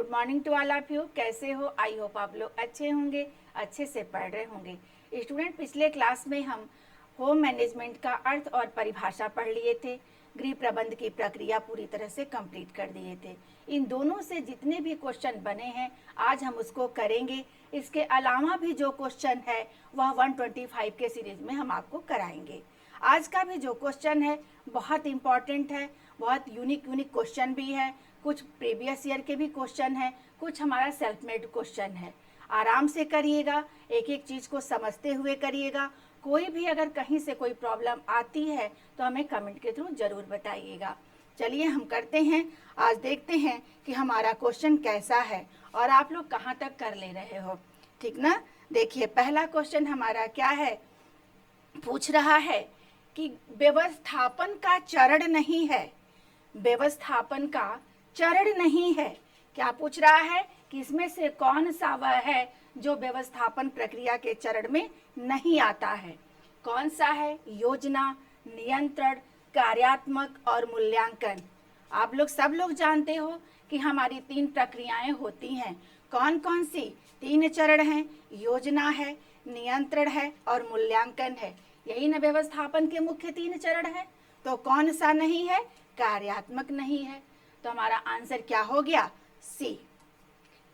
Good morning to all of you. कैसे हो? I hope आप लोग अच्छे होंगे, अच्छे से पढ़ रहे होंगे। स्टूडेंट, पिछले क्लास में हम होम मैनेजमेंट का अर्थ और परिभाषा पढ़ लिए थे। गृह प्रबंध की प्रक्रिया पूरी तरह से कंप्लीट कर दिए थे। इन दोनों से जितने भी क्वेश्चन बने हैं आज हम उसको करेंगे। इसके अलावा भी जो क्वेश्चन है वह 125 के सीरीज में हम आपको कराएंगे। आज का भी जो क्वेश्चन है बहुत इम्पॉर्टेंट है, बहुत यूनिक क्वेश्चन भी है। कुछ प्रीवियस ईयर के भी क्वेश्चन है, कुछ हमारा सेल्फ मेड क्वेश्चन है। आराम से करिएगा, एक एक चीज़ को समझते हुए करिएगा। कोई भी अगर कहीं से कोई प्रॉब्लम आती है तो हमें कमेंट के थ्रू ज़रूर बताइएगा। चलिए हम करते हैं, आज देखते हैं कि हमारा क्वेश्चन कैसा है और आप लोग कहाँ तक कर ले रहे हो। ठीक ना? देखिए पहला क्वेश्चन हमारा क्या है, पूछ रहा है कि व्यवस्थापन का चरण नहीं है। व्यवस्थापन का चरण नहीं है। क्या पूछ रहा है कि इसमें से कौन सा वह है जो व्यवस्थापन प्रक्रिया के चरण में नहीं आता है? कौन सा है? योजना, नियंत्रण, कार्यात्मक और मूल्यांकन। आप लोग सब लोग जानते हो कि हमारी 3 प्रक्रियाएं होती हैं। कौन कौन सी? 3 चरण हैं, योजना है, नियंत्रण है और मूल्यांकन है। यही न व्यवस्थापन के मुख्य 3 चरण है। तो कौन सा नहीं है? कार्यात्मक नहीं है। तो हमारा आंसर क्या हो गया? सी।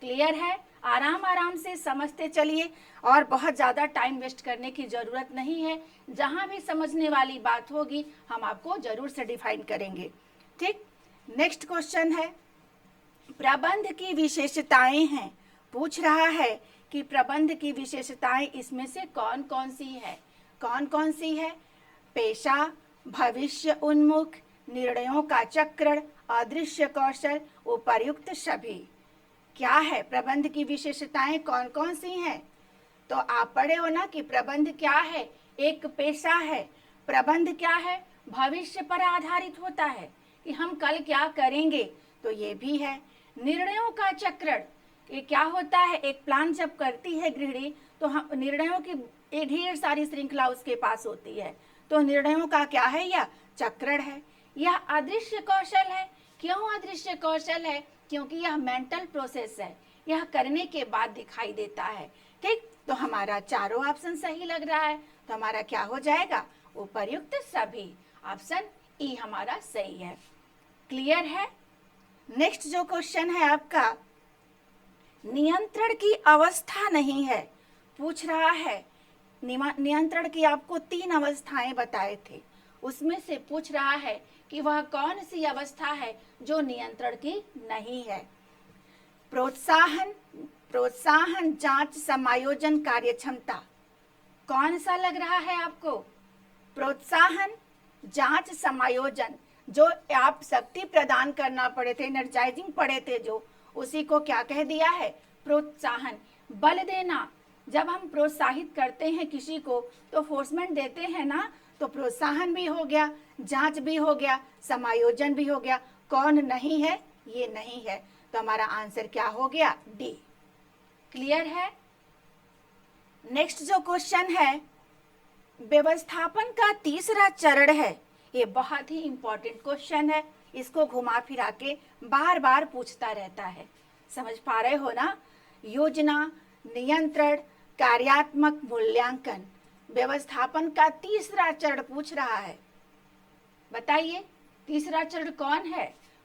क्लियर है? आराम आराम से समझते चलिए और बहुत ज़्यादा टाइम वेस्ट करने की ज़रूरत नहीं है। जहाँ भी समझने वाली बात होगी हम आपको ज़रूर से डिफाइन करेंगे। ठीक, नेक्स्ट क्वेश्चन है, प्रबंध की विशेषताएं हैं। पूछ रहा है कि प्रबंध की विशेषताएं इसमें से कौन कौन सी है? कौन कौन सी है? पेशा, भविष्य उन्मुख, निर्णयों का चक्रण, अदृश्य कौशल, उपर्युक्त सभी। क्या है? प्रबंध की विशेषताएं कौन कौन सी हैं? तो आप पढ़े हो ना कि प्रबंध क्या है? एक पेशा है। प्रबंध क्या है? भविष्य पर आधारित होता है कि हम कल क्या करेंगे, तो ये भी है। निर्णयों का चक्रण, ये क्या होता है? एक प्लान जब करती है गृहिणी तो हम निर्णयों की एक ढेर सारी श्रृंखला उसके पास होती है, तो निर्णयों का क्या है? यह चक्रण है। यह अदृश्य कौशल है। क्यों अदृश्य कौशल है? क्योंकि यह मेंटल प्रोसेस है, यह करने के बाद दिखाई देता है। ठीक, तो हमारा चारों ऑप्शन सही लग रहा है, तो हमारा क्या हो जाएगा? उपर्युक्त सभी। ऑप्शन ई हमारा सही है। क्लियर है? नेक्स्ट जो क्वेश्चन है आपका, नियंत्रण की अवस्था नहीं है। पूछ रहा है, नियंत्रण की आपको 3 अवस्थाएं बताए थे, उसमें से पूछ रहा है कि वह कौन सी अवस्था है जो नियंत्रण की नहीं है। प्रोत्साहन, प्रोत्साहन, जांच, समायोजन, कार्यक्षमता। कौन सा लग रहा है आपको? प्रोत्साहन, जांच, समायोजन। जो आप शक्ति प्रदान करना पड़े थे, एनर्जाइजिंग पढ़े थे जो, उसी को क्या कह दिया है? प्रोत्साहन। बल देना, जब हम प्रोत्साहित करते हैं किसी को तो फोर्समेंट देते हैं ना, तो प्रोत्साहन भी हो गया, जांच भी हो गया, समायोजन भी हो गया। कौन नहीं है? ये नहीं है। तो हमारा आंसर क्या हो गया? डी। क्लियर है? नेक्स्ट जो क्वेश्चन है, व्यवस्थापन का तीसरा चरण है। ये बहुत ही इंपॉर्टेंट क्वेश्चन है, इसको घुमा फिरा के बार बार पूछता रहता है। समझ पा रहे हो ना? योजना, नियंत्रण, कार्यात्मक, मूल्यांकन। व्यवस्थापन का तीसरा चरण पूछ रहा है। बताइए तीसरा चरण कौन है?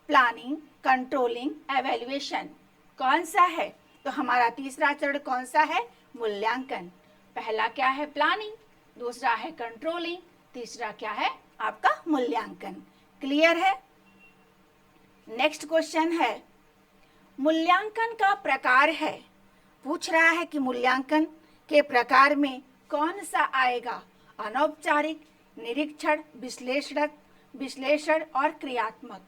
Planning, controlling, evaluation. कौन सा है? तो हमारा तीसरा चरण कौन सा है? मूल्यांकन। पहला क्या है? प्लानिंग, दूसरा है कंट्रोलिंग, तीसरा क्या है? आपका मूल्यांकन। क्लियर है? नेक्स्ट क्वेश्चन है, मूल्यांकन का प्रकार है। पूछ रहा है कि मूल्यांकन के प्रकार में कौन सा आएगा? अनौपचारिक, निरीक्षण, विश्लेषण और क्रियात्मक।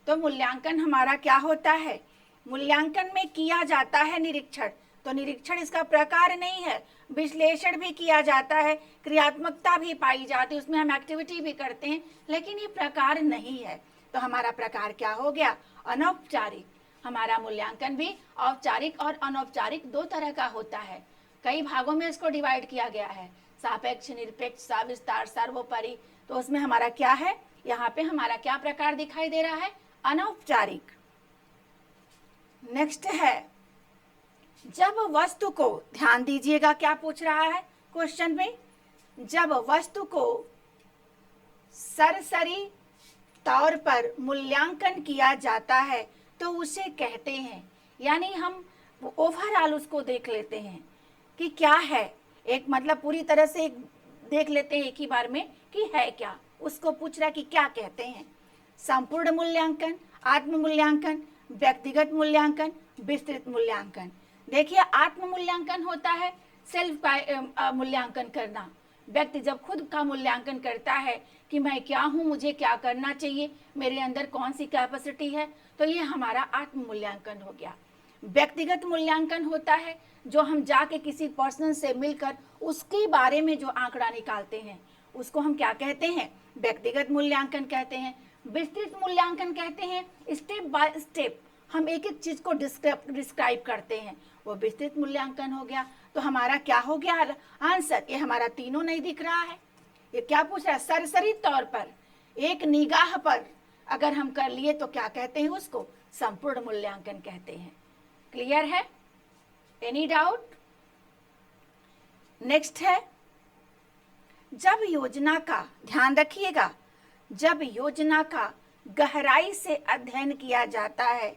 तो मूल्यांकन हमारा क्या होता है? मूल्यांकन में किया जाता है निरीक्षण, तो निरीक्षण इसका प्रकार नहीं है। विश्लेषण भी किया जाता है, क्रियात्मकता भी पाई जाती है, उसमें हम एक्टिविटी भी करते हैं, लेकिन ये प्रकार नहीं है। तो हमारा प्रकार क्या हो गया? अनौपचारिक। हमारा मूल्यांकन भी औपचारिक और अनौपचारिक 2 तरह का होता है। कई भागों में इसको डिवाइड किया गया है, सापेक्ष, निरपेक्ष, सविस्तार, सर्वोपरि। तो उसमें हमारा क्या है? यहाँ पे हमारा क्या प्रकार दिखाई दे रहा है? अनौपचारिक। नेक्स्ट है, जब वस्तु को, ध्यान दीजिएगा क्या पूछ रहा है क्वेश्चन में, जब वस्तु को सरसरी तौर पर मूल्यांकन किया जाता है तो उसे कहते हैं, यानी हम ओवरऑल उसको देख लेते हैं कि क्या है, एक मतलब पूरी तरह से देख लेते हैं एक ही बार में कि है क्या, उसको पूछ रहा है कि क्या कहते हैं। संपूर्ण मूल्यांकन, आत्म मूल्यांकन, व्यक्तिगत मूल्यांकन, विस्तृत मूल्यांकन। देखिए, आत्म मूल्यांकन होता है सेल्फ मूल्यांकन करना, व्यक्ति जब खुद का मूल्यांकन करता है कि मैं क्या हूँ, मुझे क्या करना चाहिए, मेरे अंदर कौन सी कैपेसिटी है, तो ये हमारा आत्म मूल्यांकन हो गया। व्यक्तिगत मूल्यांकन होता है जो हम जाके किसी पर्सन से मिलकर उसके बारे में जो आंकड़ा निकालते हैं, उसको हम क्या कहते हैं, व्यक्तिगत मूल्यांकन कहते हैं। विस्तृत मूल्यांकन कहते हैं स्टेप बाय स्टेप हम एक एक चीज को डिस्क्राइब करते हैं, वो विस्तृत मूल्यांकन हो गया। तो हमारा क्या हो गया आंसर, ये हमारा तीनों नहीं दिख रहा है। ये क्या पूछ रहा है, सरसरी तौर पर, एक निगाह पर अगर हम कर लिए तो क्या कहते हैं, उसको संपूर्ण मूल्यांकन कहते हैं। क्लियर है? Any doubt? नेक्स्ट है, जब योजना का, ध्यान रखिएगा, जब योजना का गहराई से अध्ययन किया जाता है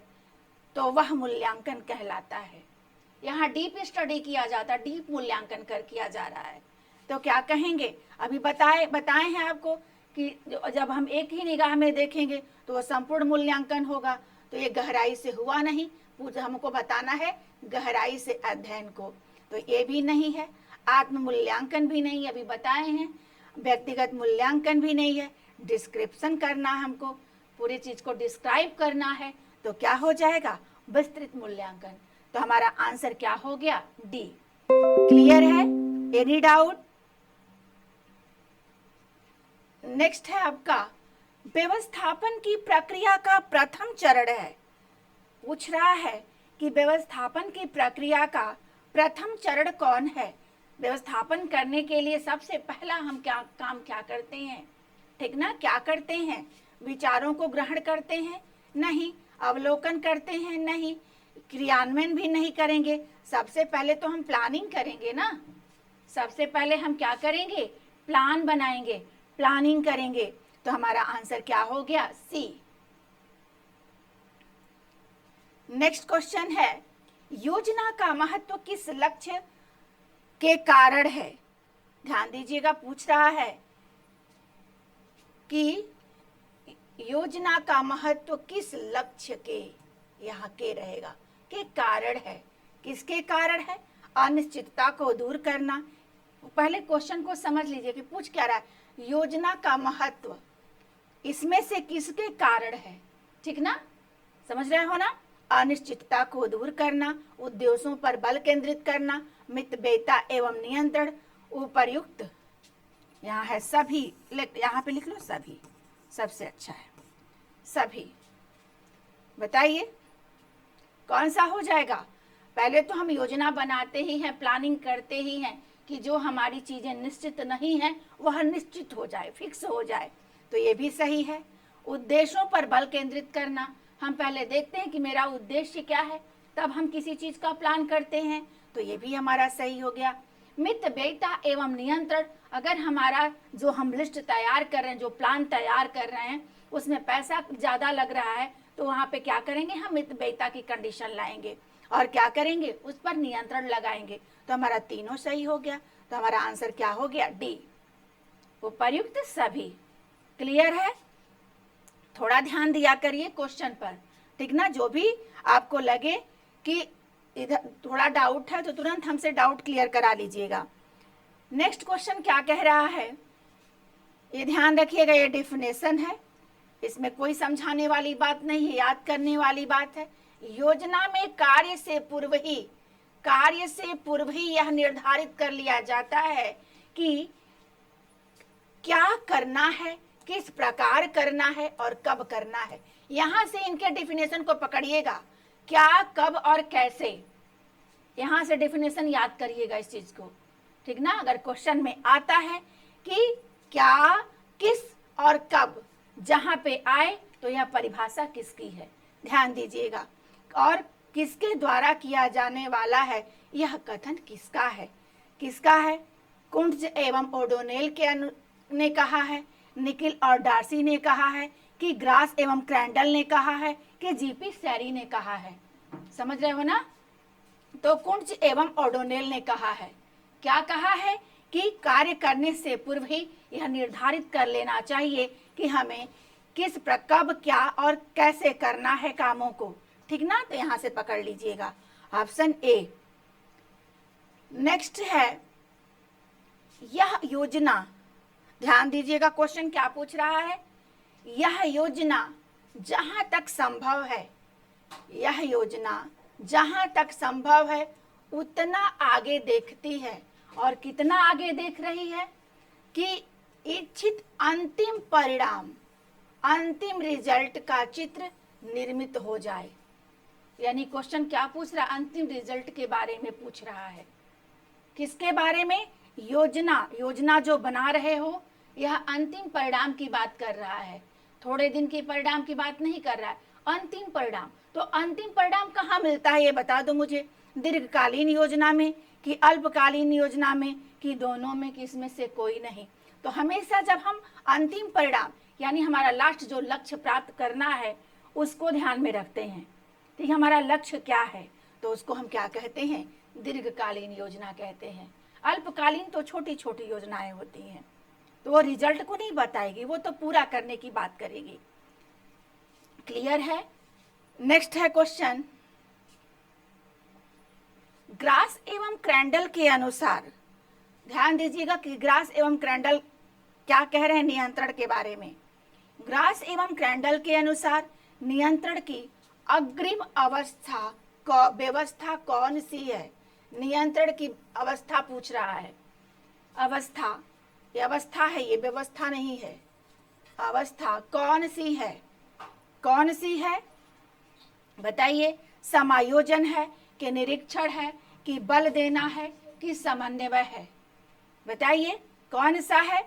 तो वह मूल्यांकन कहलाता है। यहाँ डीप स्टडी किया जाता है, डीप मूल्यांकन कर किया जा रहा है, तो क्या कहेंगे, अभी बताए हैं आपको कि जब हम एक ही निगाह में देखेंगे तो वह संपूर्ण मूल्यांकन होगा। तो ये गहराई से हुआ नहीं, हमको बताना है गहराई से अध्ययन को, तो ये भी नहीं है। आत्म मूल्यांकन भी नहीं, अभी बताए हैं। व्यक्तिगत मूल्यांकन भी नहीं है, डिस्क्रिप्शन करना है हमको, पूरी चीज को डिस्क्राइब करना है, तो क्या हो जाएगा, विस्तृत मूल्यांकन। तो हमारा आंसर क्या हो गया, डी। क्लियर है? Any doubt? नेक्स्ट है आपका, व्यवस्थापन की प्रक्रिया का प्रथम चरण है। पूछ रहा है कि व्यवस्थापन की प्रक्रिया का प्रथम चरण कौन है। व्यवस्थापन करने के लिए सबसे पहला हम क्या करते हैं, ठीक ना, क्या करते हैं, विचारों को ग्रहण करते हैं, नहीं, अवलोकन करते हैं, नहीं, क्रियान्वयन भी नहीं करेंगे। सबसे पहले तो हम प्लानिंग करेंगे ना, सबसे पहले हम क्या करेंगे, प्लान बनाएंगे, प्लानिंग करेंगे। तो हमारा आंसर क्या हो गया, सी। नेक्स्ट क्वेश्चन है, योजना का महत्व किस लक्ष्य के कारण है। ध्यान दीजिएगा, पूछ रहा है कि योजना का महत्व किस लक्ष्य के, यहाँ के रहेगा, के कारण है, किसके कारण है, अनिश्चितता को दूर करना। पहले क्वेश्चन को समझ लीजिए कि पूछ क्या रहा है, योजना का महत्व इसमें से किसके कारण है, ठीक ना, समझ रहे हो ना। अनिश्चितता को दूर करना, उद्देश्यों पर बल केंद्रित करना, मितव्ययिता एवं नियंत्रण, उपर्युक्त, यहाँ है सभी, यहाँ पे लिख लो सभी, सबसे अच्छा है सभी। बताइए कौन सा हो जाएगा। पहले तो हम योजना बनाते ही हैं, प्लानिंग करते ही हैं कि जो हमारी चीजें निश्चित नहीं है वह निश्चित हो जाए, फिक्स हो जाए, तो ये भी सही है। उद्देश्यों पर बल केंद्रित करना, हम पहले देखते हैं कि मेरा उद्देश्य क्या है, तब हम किसी चीज का प्लान करते हैं, तो ये भी हमारा सही हो गया। मितव्ययिता एवं नियंत्रण, अगर हमारा जो हम लिस्ट तैयार कर रहे हैं, जो प्लान तैयार कर रहे हैं, उसमें पैसा ज्यादा लग रहा है, तो वहां पे क्या करेंगे, हम मितव्ययिता की कंडीशन लाएंगे और क्या करेंगे, उस पर नियंत्रण लगाएंगे। तो हमारा तीनों सही हो गया। तो हमारा आंसर क्या हो गया, डी, उपर्युक्त सभी। क्लियर है? थोड़ा ध्यान दिया करिए क्वेश्चन पर, ठीक ना। जो भी आपको लगे कि इधर थोड़ा डाउट है तो तुरंत हमसे डाउट क्लियर करा लीजिएगा। नेक्स्ट क्वेश्चन क्या कह रहा है, ये ध्यान रखिएगा, ये डेफिनेशन है, इसमें कोई समझाने वाली बात नहीं है, याद करने वाली बात है। योजना में कार्य से पूर्व ही यह निर्धारित कर लिया जाता है कि क्या करना है, किस प्रकार करना है और कब करना है। यहां से इनके डेफिनेशन को पकड़िएगा, क्या, कब और कैसे, यहां से डेफिनेशन याद करिएगा इस चीज को, ठीक ना। अगर क्वेश्चन में आता है कि क्या, किस और कब, जहां पे आए तो यह परिभाषा किसकी है, ध्यान दीजिएगा। और किसके द्वारा किया जाने वाला है? यह कथन किसका है? किसका है? कुंट्ज एवं ओडोनेल ने कहा है, निकिल और डार्सी ने कहा है, कि ग्रास एवं क्रैंडल ने कहा है, कि जीपी सैरी ने कहा है? समझ रहे हो ना? तो कुंट्ज एवं ओडोनेल ने कहा है, क्या कहा है? कि कार्य करने से पूर्व ही यह निर्धारित कर लेना चाहिए कि हमें कब क्या और कैसे करना है कामों को। ठीक ना? तो यहां से पकड़ लीजिएगा ऑप्शन ए। नेक्स्ट है, यह योजना, ध्यान दीजिएगा क्वेश्चन क्या पूछ रहा है। यह योजना जहां तक संभव है, यह योजना जहां तक संभव है उतना आगे देखती है। और कितना आगे देख रही है? कि इच्छित अंतिम परिणाम, अंतिम रिजल्ट का चित्र निर्मित हो जाए। यानी क्वेश्चन क्या पूछ रहा है? अंतिम रिजल्ट के बारे में पूछ रहा है। किसके बारे में? योजना जो बना रहे हो, यह अंतिम परिणाम की बात कर रहा है, थोड़े दिन के परिणाम की बात नहीं कर रहा है, अंतिम परिणाम। तो अंतिम परिणाम कहाँ मिलता है ये बता दो मुझे। दीर्घकालीन योजना में कि अल्पकालीन योजना में कि दोनों में, कि इसमें से कोई नहीं? तो हमेशा जब हम अंतिम परिणाम यानी हमारा लास्ट जो लक्ष्य प्राप्त करना है उसको ध्यान में रखते हैं, ठीक, हमारा लक्ष्य क्या है, तो उसको हम क्या कहते हैं? दीर्घकालीन योजना कहते हैं। अल्पकालीन तो छोटी छोटी योजनाएं होती हैं, तो वो रिजल्ट को नहीं बताएगी, वो तो पूरा करने की बात करेगी। क्लियर है? नेक्स्ट है क्वेश्चन, ग्रास एवं क्रैंडल के अनुसार, ध्यान दीजिएगा कि ग्रास एवं क्रैंडल क्या कह रहे हैं नियंत्रण के बारे में। ग्रास एवं क्रैंडल के अनुसार नियंत्रण की अग्रिम व्यवस्था कौन सी है? नियंत्रण की अवस्था पूछ रहा है। अवस्था, ये अवस्था है, ये व्यवस्था नहीं है। अवस्था कौन सी है? कौन सी है बताइए? समायोजन है कि निरीक्षण है कि बल देना है कि समन्वय है? बताइए कौन सा है?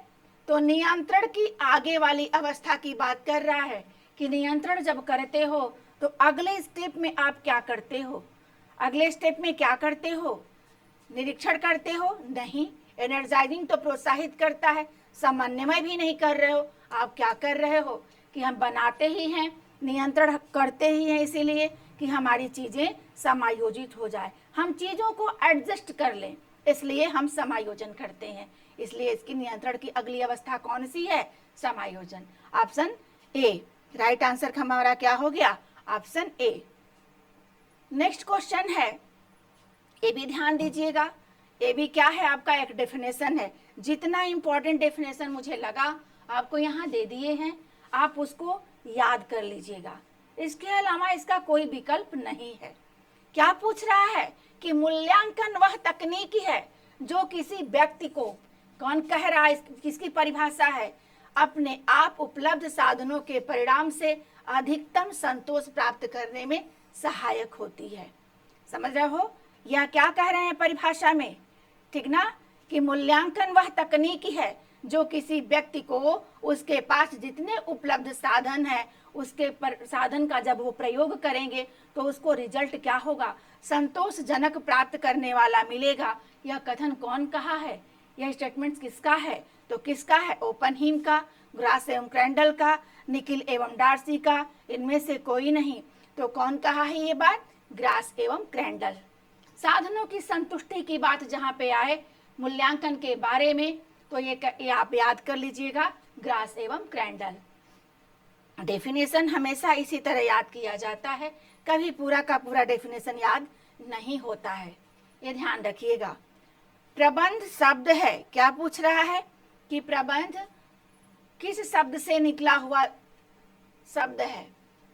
तो नियंत्रण की आगे वाली अवस्था की बात कर रहा है कि नियंत्रण जब करते हो तो अगले स्टेप में आप क्या करते हो? अगले स्टेप में क्या करते हो? निरीक्षण करते हो? नहीं। एनर्जाइजिंग तो प्रोत्साहित करता है, समन्वय भी नहीं कर रहे हो। आप क्या कर रहे हो कि हम बनाते ही हैं, नियंत्रण करते ही हैं, इसीलिए कि हमारी चीजें समायोजित हो जाए, हम चीजों को एडजस्ट कर लें, इसलिए हम समायोजन करते हैं। इसलिए इसकी नियंत्रण की अगली अवस्था कौन सी है? समायोजन। ऑप्शन ए राइट आंसर हमारा क्या हो गया? Option A. नेक्स्ट क्वेश्चन है, ये भी ध्यान दीजिएगा। ये भी क्या है? आपका एक डेफिनेशन है। जितना इंपॉर्टेंट डेफिनेशन मुझे लगा आपको यहाँ दे दिए हैं, आप उसको याद कर लीजिएगा। इसके अलावा इसका कोई विकल्प नहीं है। क्या पूछ रहा है? कि मूल्यांकन वह तकनीक है जो किसी व्यक्ति को, कौन कह रहा है, किसकी परिभाषा है? अपने आप उपलब्ध साधनों के परिणाम से अधिकतम संतोष प्राप्त करने में सहायक होती है। समझ रहे हो? यह क्या कह रहे हैं परिभाषा में? ठीक ना? कि मूल्यांकन वह तकनीक है जो किसी व्यक्ति को उसके पास जितने उपलब्ध साधन है उसके साधन का जब वो प्रयोग करेंगे तो उसको रिजल्ट क्या होगा? संतोषजनक प्राप्त करने वाला मिलेगा। यह कथन कौन कहा है? यह स्टेटमेंट किसका है? तो किसका है? ओपनहीम का, ग्रास एवं क्रैंडल का, निकिल एवं डार्सी का, इनमें से कोई नहीं। तो कौन कहा है ये बात? ग्रास एवं क्रैंडल। साधनों की संतुष्टि की बात जहां पे आए मूल्यांकन के बारे में, तो ये आप याद कर लीजिएगा, ग्रास एवं क्रैंडल। डेफिनेशन हमेशा इसी तरह याद किया जाता है, कभी पूरा का पूरा डेफिनेशन याद नहीं होता है, ये ध्यान रखिएगा। प्रबंध शब्द है, क्या पूछ रहा है? कि प्रबंध किस शब्द से निकला हुआ शब्द है?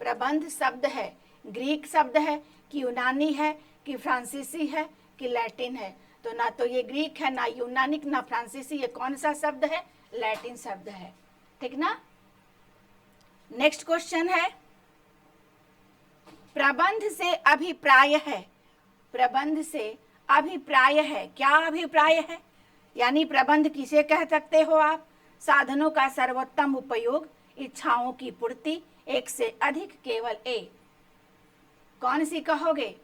प्रबंध शब्द है, ग्रीक शब्द है कि यूनानी है कि फ्रांसीसी है कि लैटिन है? तो ना तो ये ग्रीक है, ना यूनानिक, ना फ्रांसीसी, ये कौन सा शब्द है? लैटिन शब्द है। ठीक ना? नेक्स्ट क्वेश्चन है, प्रबंध से अभिप्राय है। प्रबंध से अभिप्राय है, क्या अभिप्राय है? यानी प्रबंध किसे कह सकते हो आप? साधनों का सर्वोत्तम उपयोग, इच्छाओं की पूर्ति, एक से अधिक, केवल एक। कौन सी कहोगे?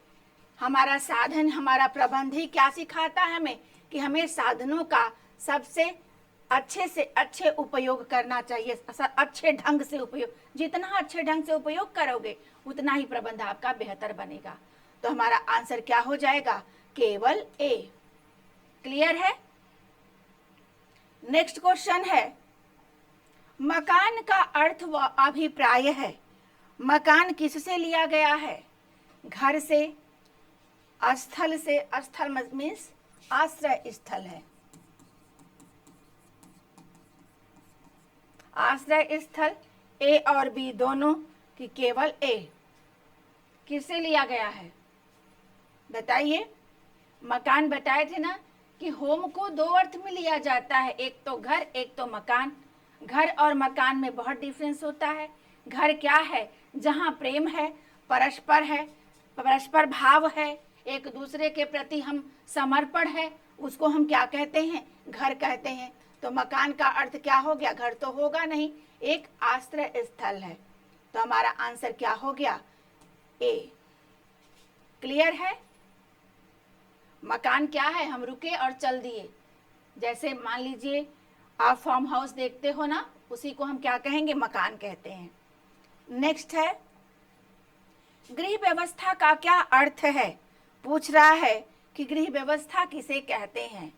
हमारा साधन, हमारा प्रबंध ही क्या सिखाता है हमें कि हमें साधनों का सबसे अच्छे से अच्छे उपयोग करना चाहिए, अच्छे ढंग से उपयोग। जितना अच्छे ढंग से उपयोग करोगे उतना ही प्रबंध आपका बेहतर बनेगा। तो हमारा आंसर क्या हो जाएगा? केवल ए। क्लियर है? नेक्स्ट क्वेश्चन है, मकान का अर्थ व अभिप्राय है। मकान किससे लिया गया है? घर से, स्थल से। स्थल मीन्स आश्रय स्थल है। आश्रय स्थल ए और बी दोनों कि केवल ए। किससे लिया गया है बताइए? मकान बताए थे ना कि होम को दो अर्थ में लिया जाता है, एक तो घर, एक तो मकान। घर और मकान में बहुत डिफरेंस होता है। घर क्या है? जहाँ प्रेम है, परस्पर है, परस्पर भाव है, एक दूसरे के प्रति हम समर्पण है, उसको हम क्या कहते हैं? घर कहते हैं। तो मकान का अर्थ क्या हो गया? घर तो होगा नहीं, एक आश्रय स्थल है। तो हमारा आंसर क्या हो गया? ए। क्लियर है? मकान क्या है? हम रुके और चल दिए। जैसे मान लीजिए आप फार्म हाउस देखते हो ना, उसी को हम क्या कहेंगे? मकान कहते हैं। नेक्स्ट है, गृह व्यवस्था का क्या अर्थ है? पूछ रहा है कि गृह व्यवस्था किसे कहते हैं?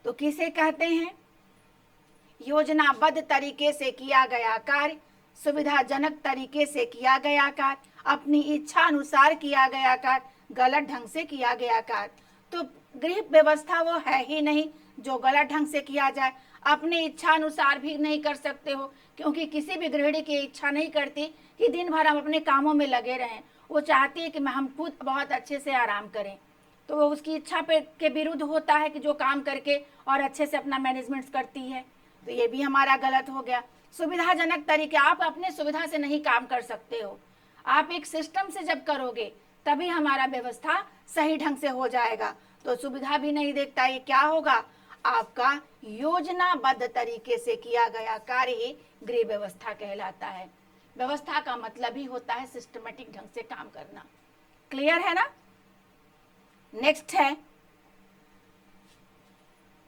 तो किसे कहते हैं? योजनाबद्ध तरीके से किया गया कार्य, सुविधाजनक तरीके से किया गया कार्य, अपनी इच्छा अनुसार किया गया कार्य, गलत ढंग से किया गया कार्य। तो गृह व्यवस्था वो है ही नहीं जो गलत ढंग से किया जाए। अपनी इच्छा अनुसार भी नहीं कर सकते हो, क्योंकि किसी भी गृहिणी की इच्छा नहीं करती कि दिन भर हम अपने कामों में लगे रहें। वो चाहती है कि हम खुद बहुत अच्छे से आराम करें। तो वो उसकी इच्छा पे के विरुद्ध होता है कि जो काम करके और अच्छे से अपना मैनेजमेंट करती है। तो ये भी हमारा गलत हो गया। सुविधाजनक तरीके, आप अपने सुविधा से नहीं काम कर सकते हो। आप एक सिस्टम से जब करोगे तभी हमारा व्यवस्था सही ढंग से हो जाएगा। तो सुविधा भी नहीं देखता, ये क्या होगा? आपका योजनाबद्ध तरीके से किया गया कार्य ही गृह व्यवस्था कहलाता है। व्यवस्था का मतलब ही होता है सिस्टमेटिक ढंग से काम करना। क्लियर है ना? नेक्स्ट है,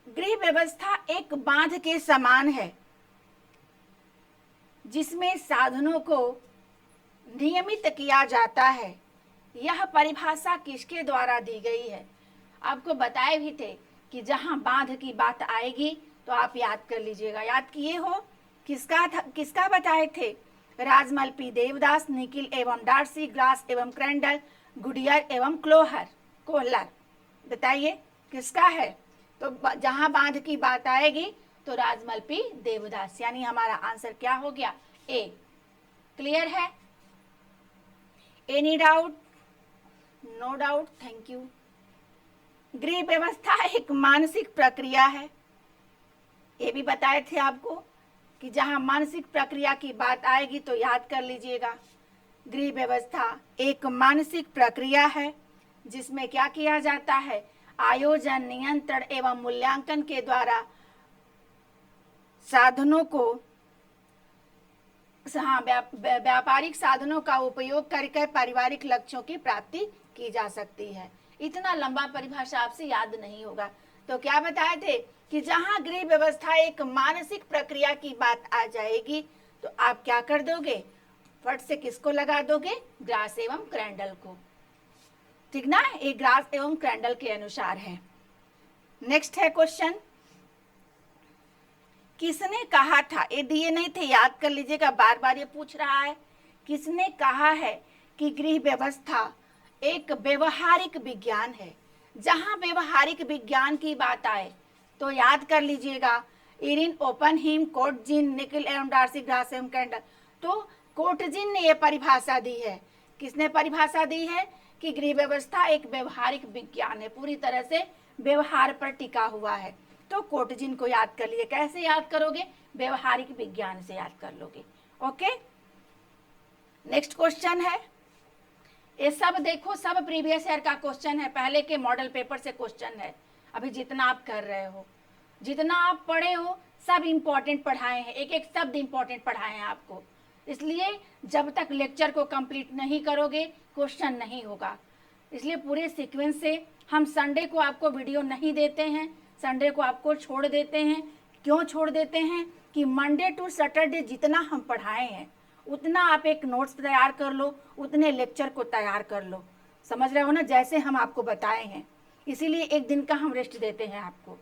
गृह व्यवस्था एक बांध के समान है जिसमें साधनों को नियमित किया जाता है। यह परिभाषा किसके द्वारा दी गई है? आपको बताए भी थे कि जहां बांध की बात आएगी तो आप याद कर लीजिएगा। याद किए हो? किसका बताए थे? राजमल पी देवदास, निकिल एवं डार्सी, ग्लास एवं क्रेंडल, गुडियर एवं कोहलर। बताइए किसका है? तो जहां बांध की बात आएगी तो राजमल पी देवदास, यानी हमारा आंसर क्या हो गया? ए। क्लियर है? Any doubt? No doubt, thank you. गृह व्यवस्था एक मानसिक प्रक्रिया है। ये भी बताए थे आपको कि जहां मानसिक प्रक्रिया की बात आएगी तो याद कर लीजिएगा। गृह व्यवस्था एक मानसिक प्रक्रिया है जिसमें क्या किया जाता है? आयोजन, नियंत्रण एवं मूल्यांकन के द्वारा साधनों को, व्यापारिक साधनों का उपयोग करके पारिवारिक लक्ष्यों की प्राप्ति की जा सकती है। इतना लंबा परिभाषा आपसे याद नहीं होगा। तो क्या बताए थे कि जहां गृह व्यवस्था एक मानसिक प्रक्रिया की बात आ जाएगी तो आप क्या कर दोगे? फट से किसको लगा दोगे? ग्रास एवं क्रेंडल को। ठीक ना? ये ग्रास एवं क्रेंडल के अनुसार है। नेक्स्ट है क्वेश्चन, किसने कहा था? ये दिए नहीं थे, याद कर लीजिएगा, बार बार ये पूछ रहा है। किसने कहा है कि गृह व्यवस्था एक व्यवहारिक विज्ञान है? जहां व्यवहारिक विज्ञान की बात आए तो याद कर लीजिएगा, इरिन ओपनहीम, कोटजिन, निकिल एवं डार्सी, ग्रास एवं क्रेंडल। तो कोटजिन ने यह परिभाषा दी है। किसने परिभाषा दी है? कि गृह व्यवस्था एक व्यवहारिक विज्ञान है, पूरी तरह से व्यवहार पर टिका हुआ है। तो कोटजिन को याद कर लीजिए। कैसे याद करोगे? व्यवहारिक विज्ञान से याद कर लोगे। ओके, नेक्स्ट क्वेश्चन है, ये सब देखो, सब प्रीवियस ईयर का क्वेश्चन है, पहले के मॉडल पेपर से क्वेश्चन है। अभी जितना आप कर रहे हो, जितना आप पढ़े हो, सब इंपॉर्टेंट पढ़ाए हैं, एक एक शब्द इंपॉर्टेंट पढ़ाए हैं आपको। इसलिए जब तक लेक्चर को कंप्लीट नहीं करोगे क्वेश्चन नहीं होगा। इसलिए पूरे सीक्वेंस से हम संडे को आपको वीडियो नहीं देते हैं, संडे को आपको छोड़ देते हैं। क्यों छोड़ देते हैं कि मंडे टू सैटरडे जितना हम पढ़ाए हैं उतना आप एक नोट्स तैयार कर लो, उतने लेक्चर को तैयार कर लो। समझ रहे हो ना, जैसे हम आपको बताए हैं। इसीलिए एक दिन का हम रेस्ट देते हैं आपको।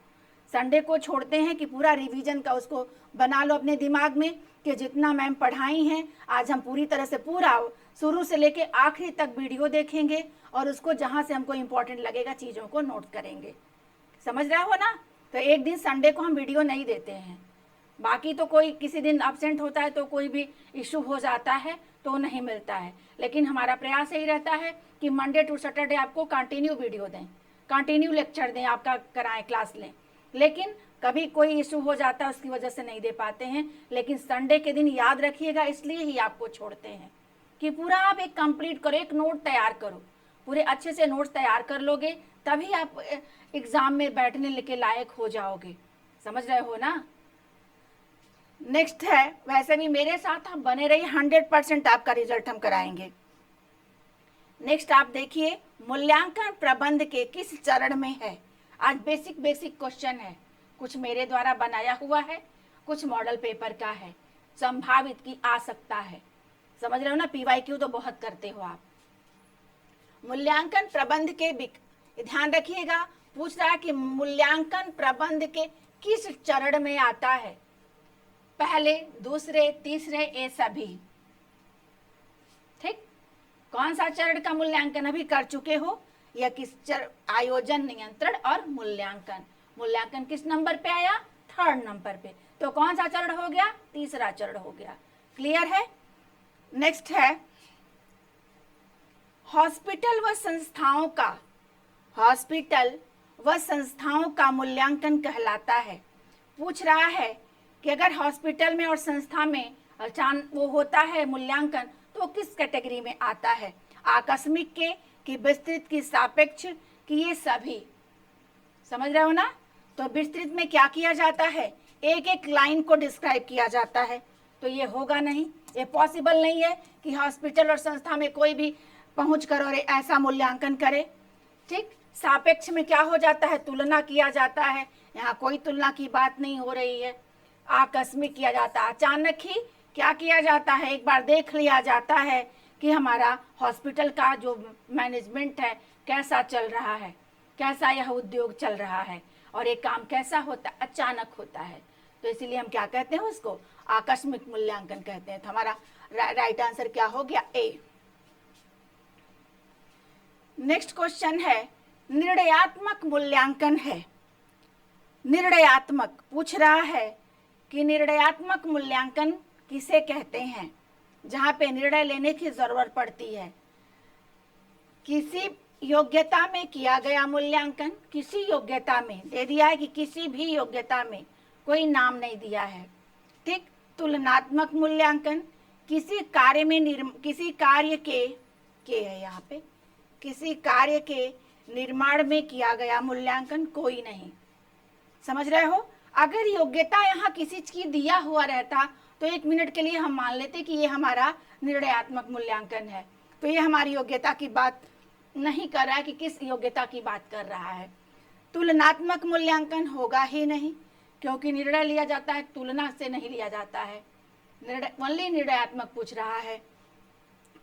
संडे को छोड़ते हैं कि पूरा रिवीजन का उसको बना लो अपने दिमाग में कि जितना मैम पढ़ाई हैं आज हम पूरी तरह से पूरा शुरू से लेके आखिरी तक वीडियो देखेंगे और उसको जहाँ से हमको इम्पोर्टेंट लगेगा चीज़ों को नोट करेंगे। समझ रहे हो ना। तो एक दिन संडे को हम वीडियो नहीं देते हैं। बाकी तो कोई किसी दिन अब्सेंट होता है तो कोई भी इशू हो जाता है तो नहीं मिलता है, लेकिन हमारा प्रयास यही रहता है कि मंडे टू सैटरडे आपको कंटिन्यू वीडियो दें, कंटिन्यू लेक्चर दें, आपका कराएं, क्लास लें। लेकिन कभी कोई इशू हो जाता है उसकी वजह से नहीं दे पाते हैं, लेकिन संडे के दिन याद रखिएगा, इसलिए ही आपको छोड़ते हैं कि पूरा आप एक कंप्लीट करो, एक नोट तैयार करो। पूरे अच्छे से नोट्स तैयार कर लोगे तभी आप एग्जाम में बैठने के लायक हो जाओगे। समझ रहे हो ना। नेक्स्ट है, वैसे भी मेरे साथ आप बने रहिए, 100% आपका रिजल्ट हम कराएंगे। नेक्स्ट आप देखिए, मूल्यांकन प्रबंध के किस चरण में है। आज बेसिक क्वेश्चन है, कुछ मेरे द्वारा बनाया हुआ है, कुछ मॉडल पेपर का है, संभावित की आ सकता है। समझ रहे हो ना, PYQ तो बहुत करते हो आप। मूल्यांकन प्रबंध के ध्यान रखिएगा, पूछ रहा है कि मूल्यांकन प्रबंध के किस चरण में आता है, पहले, दूसरे, तीसरे, ये सभी। ठीक, कौन सा चरण का मूल्यांकन अभी कर चुके हो, या किस आयोजन, नियंत्रण और मूल्यांकन। मूल्यांकन किस नंबर पे आया, 3rd नंबर पे, तो कौन सा चरण हो गया, तीसरा चरण हो गया। क्लियर है। नेक्स्ट है, हॉस्पिटल व संस्थाओं का मूल्यांकन कहलाता है। पूछ रहा है कि अगर हॉस्पिटल में और संस्था में वो होता है मूल्यांकन तो किस कैटेगरी में आता है, आकस्मिक के, कि विस्तृत, की सापेक्ष, कि ये सभी। समझ रहे हो ना। तो विस्तृत में क्या किया जाता है, एक एक लाइन को डिस्क्राइब किया जाता है, तो ये होगा नहीं, ये पॉसिबल नहीं है कि हॉस्पिटल और संस्था में कोई भी पहुंच कर और ऐसा मूल्यांकन करे। ठीक, सापेक्ष में क्या हो जाता है, तुलना किया जाता है, यहाँ कोई तुलना की बात नहीं हो रही है। आकस्मिक किया जाता है, अचानक ही क्या किया जाता है, एक बार देख लिया जाता है कि हमारा हॉस्पिटल का जो मैनेजमेंट है कैसा चल रहा है, कैसा यह उद्योग चल रहा है, और एक काम कैसा होता है, अचानक होता है। तो इसीलिए हम क्या कहते हैं, उसको आकस्मिक मूल्यांकन कहते हैं। तो हमारा राइट आंसर क्या हो गया, ए। नेक्स्ट क्वेश्चन है, निर्णयात्मक मूल्यांकन है। निर्णयात्मक पूछ रहा है कि निर्णयात्मक मूल्यांकन किसे कहते हैं, जहां पे निर्णय लेने की जरूरत पड़ती है। किसी योग्यता में किया गया मूल्यांकन, किसी योग्यता में दे दिया है कि किसी भी योग्यता में, कोई नाम नहीं दिया है। ठीक, तुलनात्मक मूल्यांकन, किसी कार्य में किसी कार्य के है यहाँ पे, किसी कार्य के निर्माण में किया गया मूल्यांकन, कोई नहीं। समझ रहे हो। अगर योग्यता यहाँ किसी चीज की दिया हुआ रहता तो 1 मिनट के लिए हम मान लेते कि ये हमारा निर्णयात्मक मूल्यांकन है, तो ये हमारी योग्यता की बात नहीं कर रहा है कि किस योग्यता की बात कर रहा है। तुलनात्मक मूल्यांकन होगा ही नहीं, क्योंकि निर्णय लिया जाता है, तुलना से नहीं लिया जाता है। ओनली निर्णयात्मक पूछ रहा है,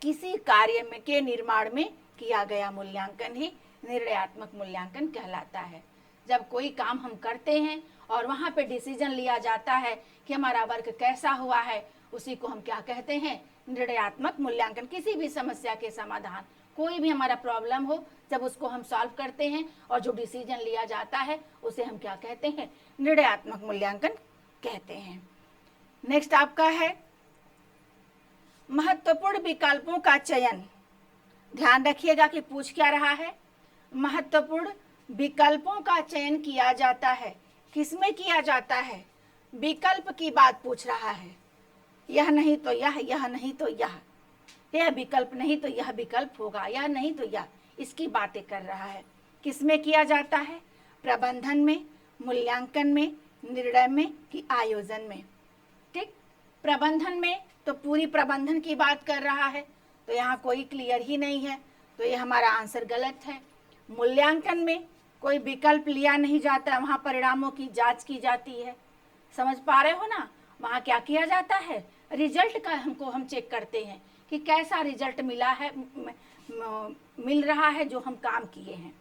किसी कार्य में के निर्माण में किया गया मूल्यांकन ही निर्णयात्मक मूल्यांकन कहलाता है। जब कोई काम हम करते हैं और वहाँ पे डिसीजन लिया जाता है कि हमारा वर्क कैसा हुआ है, उसी को हम क्या कहते हैं, निर्णयात्मक मूल्यांकन। किसी भी समस्या के समाधान, कोई भी हमारा प्रॉब्लम हो, जब उसको हम सॉल्व करते हैं और जो डिसीजन लिया जाता है उसे हम क्या कहते हैं, निर्णयात्मक मूल्यांकन कहते हैं। नेक्स्ट आपका है, महत्वपूर्ण विकल्पों का चयन। ध्यान रखिएगा कि पूछ क्या रहा है, महत्वपूर्ण विकल्पों का चयन किया जाता है। किसमें किया जाता है, विकल्प की बात पूछ रहा है। यह नहीं तो यह नहीं तो यह विकल्प नहीं तो यह विकल्प होगा, यह नहीं तो यह, इसकी बातें कर रहा है। किसमें किया जाता है, प्रबंधन में, मूल्यांकन में, निर्णय में, कि आयोजन में। ठीक, प्रबंधन में तो पूरी प्रबंधन की बात कर रहा है, तो यहाँ कोई क्लियर ही नहीं है, तो ये हमारा आंसर गलत है। मूल्यांकन में कोई विकल्प लिया नहीं जाता, वहाँ परिणामों की जांच की जाती है। समझ पा रहे हो ना? वहाँ क्या किया जाता है, रिजल्ट का हम चेक करते हैं कि कैसा रिजल्ट मिला है, मिल रहा है जो हम काम किए हैं।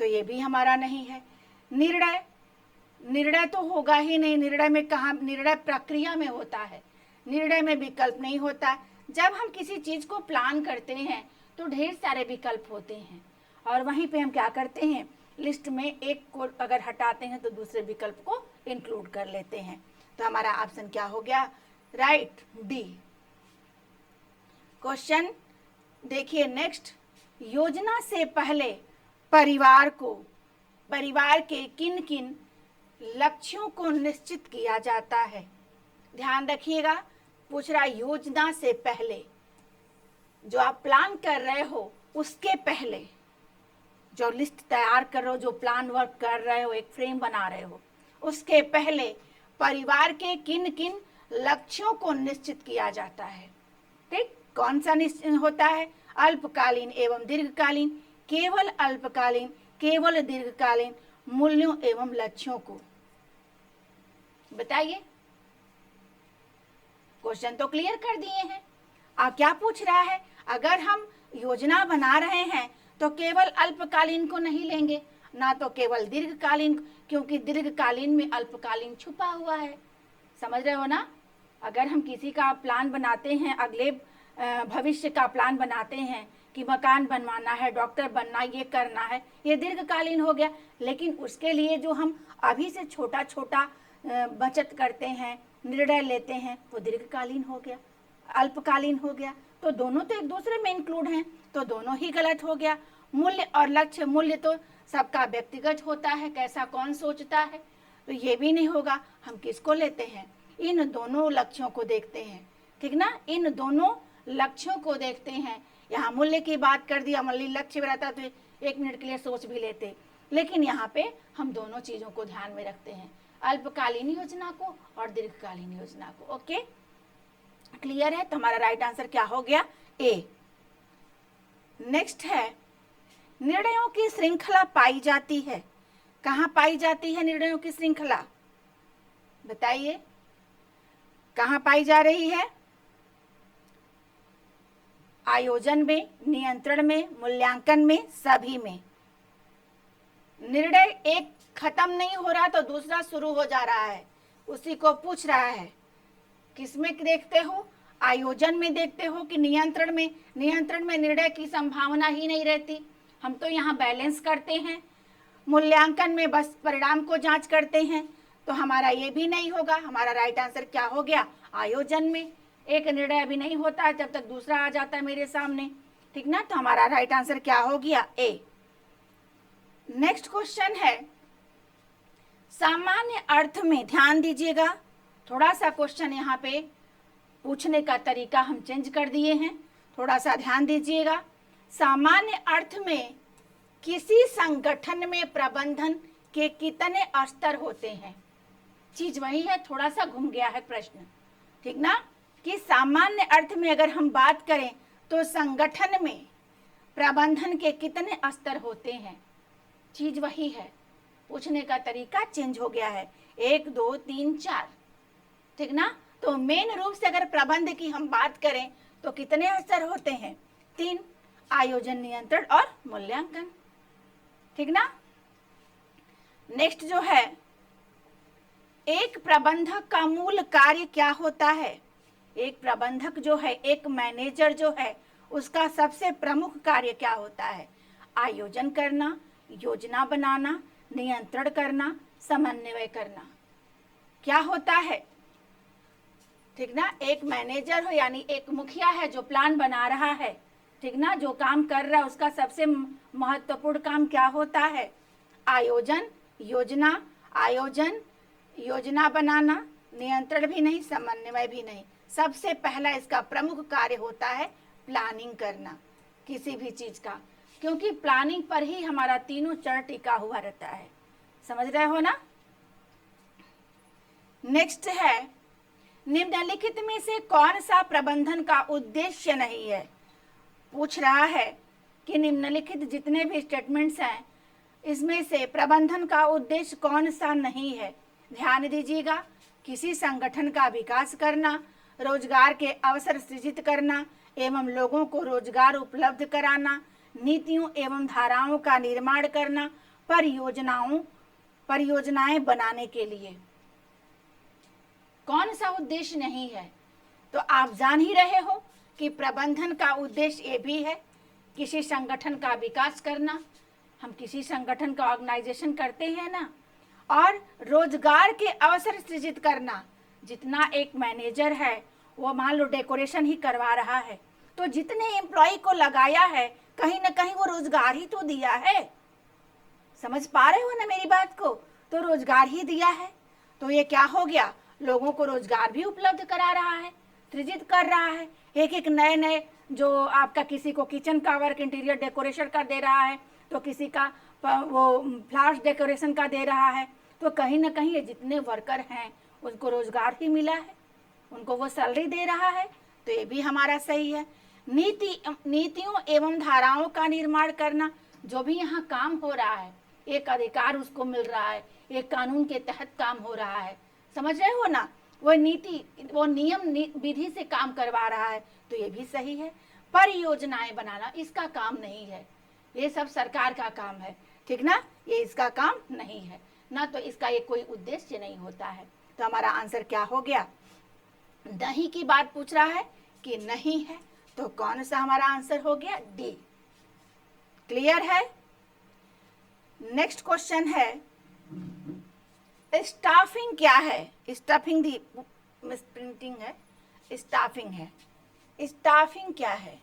तो ये भी हमारा नहीं है। निर्णय तो होगा ही नहीं। निर्णय में कहाँ, निर्णय प्रक्रिया में होता है, निर्णय में विकल्प नहीं होता। जब हम किसी चीज को प्लान करते हैं तो ढेर सारे विकल्प होते हैं, और वहीं पे हम क्या करते हैं, लिस्ट में एक को अगर हटाते हैं तो दूसरे विकल्प को इंक्लूड कर लेते हैं। तो हमारा ऑप्शन क्या हो गया, राइट, डी। क्वेश्चन देखिए नेक्स्ट, योजना से पहले परिवार के किन किन लक्ष्यों को निश्चित किया जाता है। ध्यान रखिएगा, पूछ रहा योजना से पहले, जो आप प्लान कर रहे हो उसके पहले, जो लिस्ट तैयार कर रहे हो, जो प्लान वर्क कर रहे हो, एक फ्रेम बना रहे हो, उसके पहले परिवार के किन किन लक्ष्यों को निश्चित किया जाता है। ठीक, कौन सा निश्चित होता है, अल्पकालीन एवं दीर्घकालीन, केवल अल्पकालीन, केवल दीर्घकालीन मूल्यों एवं लक्ष्यों को बताइए। क्वेश्चन तो क्लियर कर दिए हैं। अब क्या पूछ रहा है, अगर हम योजना बना रहे हैं तो केवल अल्पकालीन को नहीं लेंगे, ना तो केवल दीर्घकालीन, क्योंकि दीर्घकालीन में अल्पकालीन छुपा हुआ है। समझ रहे हो ना? अगर हम किसी का प्लान बनाते हैं, अगले भविष्य का प्लान बनाते हैं कि मकान बनवाना है, डॉक्टर बनना, ये करना है, ये दीर्घकालीन हो गया। लेकिन उसके लिए जो हम अभी से छोटा छोटा बचत करते हैं, निर्णय लेते हैं, वो दीर्घकालीन हो गया, अल्पकालीन हो गया। तो दोनों तो एक दूसरे में इंक्लूड हैं, तो दोनों ही गलत हो गया। मूल्य और लक्ष्य, मूल्य तो सबका व्यक्तिगत होता है, कैसा कौन सोचता है, तो ये भी नहीं होगा। हम किसको लेते हैं, इन दोनों लक्ष्यों को देखते हैं। ठीक ना, इन दोनों लक्ष्यों को देखते हैं। यहाँ मूल्य की बात कर दिया, मूल्य लक्ष्य में रहता तो 1 मिनट के लिए सोच भी लेते, लेकिन यहाँ पे हम दोनों चीजों को ध्यान में रखते हैं, अल्पकालीन योजना को और दीर्घकालीन योजना को। ओके, क्लियर है? तो हमारा राइट आंसर क्या हो गया, ए। नेक्स्ट है, निर्णयों की श्रृंखला पाई जाती है। कहाँ पाई जाती है निर्णयों की श्रृंखला, बताइए, कहाँ पाई जा रही है? आयोजन में, नियंत्रण में, मूल्यांकन में, सभी में। निर्णय एक खत्म नहीं हो रहा तो दूसरा शुरू हो जा रहा है, उसी को पूछ रहा है। किसमें देखते हो, आयोजन में देखते हो कि नियंत्रण में? नियंत्रण में निर्णय की संभावना ही नहीं रहती, हम तो यहाँ बैलेंस करते हैं। मूल्यांकन में बस परिणाम को जांच करते हैं, तो हमारा ये भी नहीं होगा। हमारा राइट आंसर क्या हो गया, आयोजन में एक निर्णय अभी नहीं होता है जब तक दूसरा आ जाता है मेरे सामने। ठीक ना, तो हमारा राइट आंसर क्या हो गया, ए। नेक्स्ट क्वेश्चन है, सामान्य अर्थ में, ध्यान दीजिएगा, थोड़ा सा क्वेश्चन यहाँ पे पूछने का तरीका हम चेंज कर दिए हैं, थोड़ा सा ध्यान दीजिएगा। सामान्य अर्थ में किसी संगठन में प्रबंधन के कितने स्तर होते हैं? चीज वही है, थोड़ा सा घूम गया है प्रश्न। ठीक ना, कि सामान्य अर्थ में अगर हम बात करें तो संगठन में प्रबंधन के कितने स्तर होते हैं? चीज वही है, पूछने का तरीका चेंज हो गया है, 1 2 3 4। ठीक ना, तो मेन रूप से अगर प्रबंध की हम बात करें तो कितने स्तर होते हैं? 3, आयोजन, नियंत्रण और मूल्यांकन। ठीक ना। नेक्स्ट जो है, एक प्रबंधक का मूल कार्य क्या होता है? एक प्रबंधक जो है, एक मैनेजर जो है, उसका सबसे प्रमुख कार्य क्या होता है? आयोजन करना, योजना बनाना, नियंत्रण करना, समन्वय करना। क्या होता है? ठीक ना, एक मैनेजर हो यानी एक मुखिया है जो प्लान बना रहा है, ठीक ना, जो काम कर रहा है, उसका सबसे महत्वपूर्ण काम क्या होता है? आयोजन, योजना बनाना, नियंत्रण भी नहीं, समन्वय भी नहीं। सबसे पहला इसका प्रमुख कार्य होता है प्लानिंग करना किसी भी चीज का, क्योंकि प्लानिंग पर ही हमारा तीनों चरण टिका हुआ रहता है। समझ रहे हो ना। नेक्स्ट है, निम्नलिखित में से कौन सा प्रबंधन का उद्देश्य नहीं है? पूछ रहा है कि निम्नलिखित जितने भी स्टेटमेंट्स हैं इसमें से प्रबंधन का उद्देश्य कौन सा नहीं है। ध्यान दीजिएगा, किसी संगठन का विकास करना, रोजगार के अवसर सृजित करना एवं लोगों को रोजगार उपलब्ध कराना, नीतियों एवं धाराओं का निर्माण करना, परियोजनाएं बनाने के लिए कौन सा उद्देश्य नहीं है। तो आप जान ही रहे हो कि प्रबंधन का उद्देश्य ये भी है, किसी संगठन का विकास करना, हम किसी संगठन का ऑर्गेनाइजेशन करते हैं ना, और रोजगार के अवसर सृजित करना। जितना एक मैनेजर है वो मान लो डेकोरेशन ही करवा रहा है, तो जितने एम्प्लॉय को लगाया है कहीं ना कहीं वो रोजगार ही तो दिया है। समझ पा रहे हो ना मेरी बात को? तो रोजगार ही दिया है, तो ये क्या हो गया, लोगों को रोजगार भी उपलब्ध करा रहा है, सृजित कर रहा है। एक एक नए नए जो आपका किसी को किचन का वर्क, इंटीरियर डेकोरेशन का दे रहा है, तो किसी का वो फ्लावर्स डेकोरेशन का दे रहा है, तो कहीं ना कहीं ये जितने वर्कर हैं उनको रोजगार ही मिला है, उनको वो सैलरी दे रहा है, तो ये भी हमारा सही है। नीतियों एवं धाराओं का निर्माण करना, जो भी यहाँ काम हो रहा है एक अधिकार उसको मिल रहा है, एक कानून के तहत काम हो रहा है, समझ रहे हो ना, वो नीति वो नियम विधि से काम करवा रहा है, तो ये भी सही है। परियोजनाएं बनाना इसका काम नहीं है, ये सब सरकार का काम है, ठीक ना, ये इसका काम नहीं है ना, तो इसका ये कोई उद्देश्य नहीं होता है। तो हमारा आंसर क्या हो गया, नहीं की बात पूछ रहा है कि नहीं है, तो कौन सा हमारा आंसर हो गया, डी। क्लियर है। नेक्स्ट क्वेश्चन है, स्टाफिंग क्या है। स्टाफिंग दी मिसप्रिंटिंग है, स्टाफिंग है। स्टाफिंग क्या है,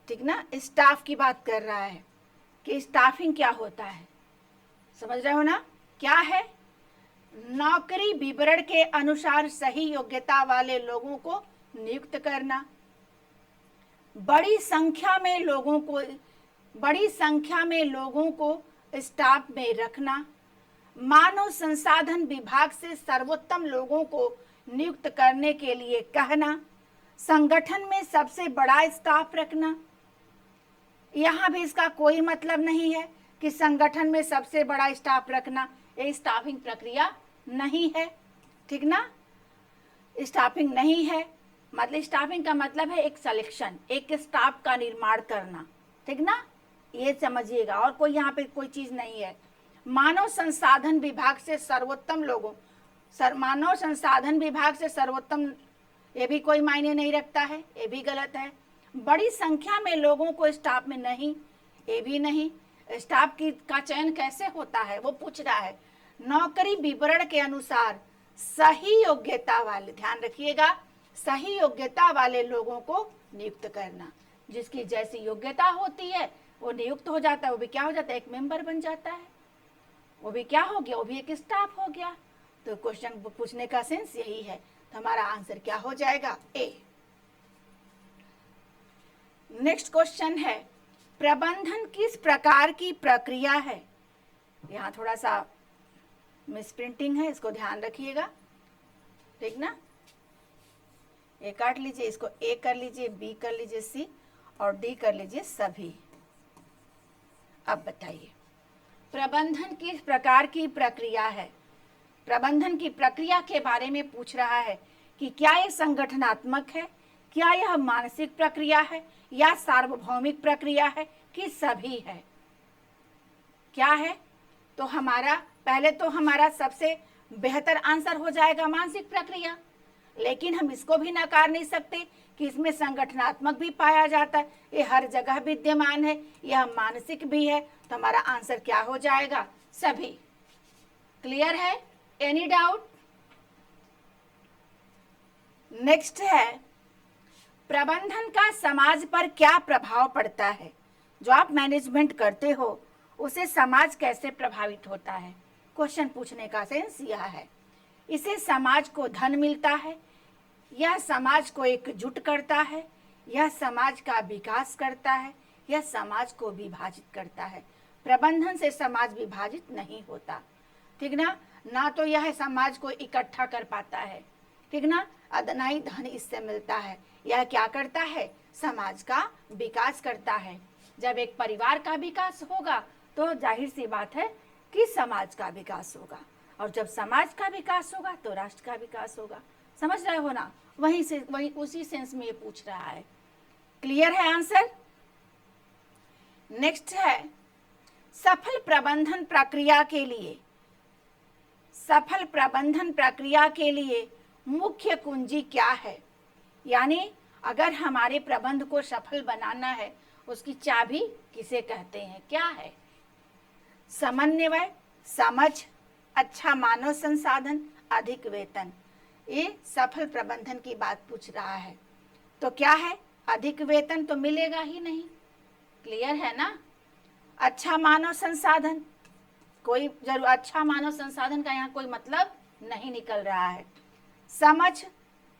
ठीक ना, स्टाफ की बात कर रहा है कि स्टाफिंग क्या होता है, समझ रहे हो ना, क्या है, नौकरी विवरण के अनुसार सही योग्यता वाले लोगों को नियुक्त करना, बड़ी संख्या में लोगों को स्टाफ में रखना, मानव संसाधन विभाग से सर्वोत्तम लोगों को नियुक्त करने के लिए कहना, संगठन में सबसे बड़ा स्टाफ रखना। यहाँ भी इसका कोई मतलब नहीं है कि संगठन में सबसे बड़ा स्टाफ रखना, ये स्टाफिंग प्रक्रिया नहीं है, ठीक ना, स्टाफिंग नहीं है। मतलब स्टाफिंग का मतलब है एक सिलेक्शन, एक स्टाफ का निर्माण करना, ठीक ना, ये समझिएगा, और कोई यहाँ पे कोई चीज नहीं है। मानव संसाधन विभाग से सर्वोत्तम लोगों, मानव संसाधन विभाग से सर्वोत्तम, ये भी कोई मायने नहीं रखता है, ये भी गलत है। बड़ी संख्या में लोगों को स्टाफ में नहीं, ये भी नहीं। स्टाफ का चयन कैसे होता है वो पूछ रहा है। नौकरी विवरण के अनुसार सही योग्यता वाले, ध्यान रखिएगा, सही योग्यता वाले लोगों को नियुक्त करना, जिसकी जैसी योग्यता होती है वो नियुक्त हो जाता है, वो भी क्या हो जाता है, एक मेंबर बन जाता है, वो भी क्या हो गया, वो भी एक स्टाफ हो गया। तो क्वेश्चन पूछने का सेंस यही है, तो हमारा आंसर क्या हो जाएगा, ए। नेक्स्ट क्वेश्चन है, प्रबंधन किस प्रकार की प्रक्रिया है। यहाँ थोड़ा सा मिसप्रिंटिंग है, इसको ध्यान रखिएगा, ठीक ना, ए काट लीजिए, इसको ए कर लीजिए, बी कर लीजिए, सी और डी कर लीजिए सभी। अब बताइए प्रबंधन किस प्रकार की प्रक्रिया है। प्रबंधन की प्रक्रिया के बारे में पूछ रहा है कि क्या यह संगठनात्मक है, क्या यह मानसिक प्रक्रिया है, या सार्वभौमिक प्रक्रिया है, कि सभी है, क्या है। तो हमारा पहले तो हमारा सबसे बेहतर आंसर हो जाएगा मानसिक प्रक्रिया, लेकिन हम इसको भी नकार नहीं सकते कि इसमें संगठनात्मक भी पाया जाता है, ये हर जगह विद्यमान है, यह मानसिक भी है, तो हमारा आंसर क्या हो जाएगा, सभी। क्लियर है, एनी डाउट। नेक्स्ट है, प्रबंधन का समाज पर क्या प्रभाव पड़ता है। जो आप मैनेजमेंट करते हो उसे समाज कैसे प्रभावित होता है। क्वेश्चन पूछने का सेंस यह है, इसे समाज को धन मिलता है, यह समाज को एकजुट करता है, यह समाज का विकास करता है, यह समाज को विभाजित करता है। प्रबंधन से समाज विभाजित नहीं होता, ठीक ना, ना तो यह समाज को इकट्ठा कर पाता है, ठीक ना, ना ही धन इससे मिलता है। यह क्या करता है, समाज का विकास करता है। जब एक परिवार का विकास होगा तो जाहिर सी बात है कि समाज का विकास होगा, और जब समाज का विकास होगा तो राष्ट्र का विकास होगा। समझ रहे हो ना? वही उसी सेंस में ये पूछ रहा है। क्लियर है आंसर? नेक्स्ट है, सफल प्रबंधन प्रक्रिया के लिए मुख्य कुंजी क्या है? यानी अगर हमारे प्रबंध को सफल बनाना है, उसकी चाबी किसे कहते हैं, क्या है? समन्वय, समझ, अच्छा मानव संसाधन, अधिक वेतन। ये सफल प्रबंधन की बात पूछ रहा है। तो क्या है? अधिक वेतन तो मिलेगा ही नहीं। क्लियर है ना? अच्छा मानव संसाधन, कोई जरूर अच्छा मानव संसाधन का यहाँ कोई मतलब नहीं निकल रहा है। समझ,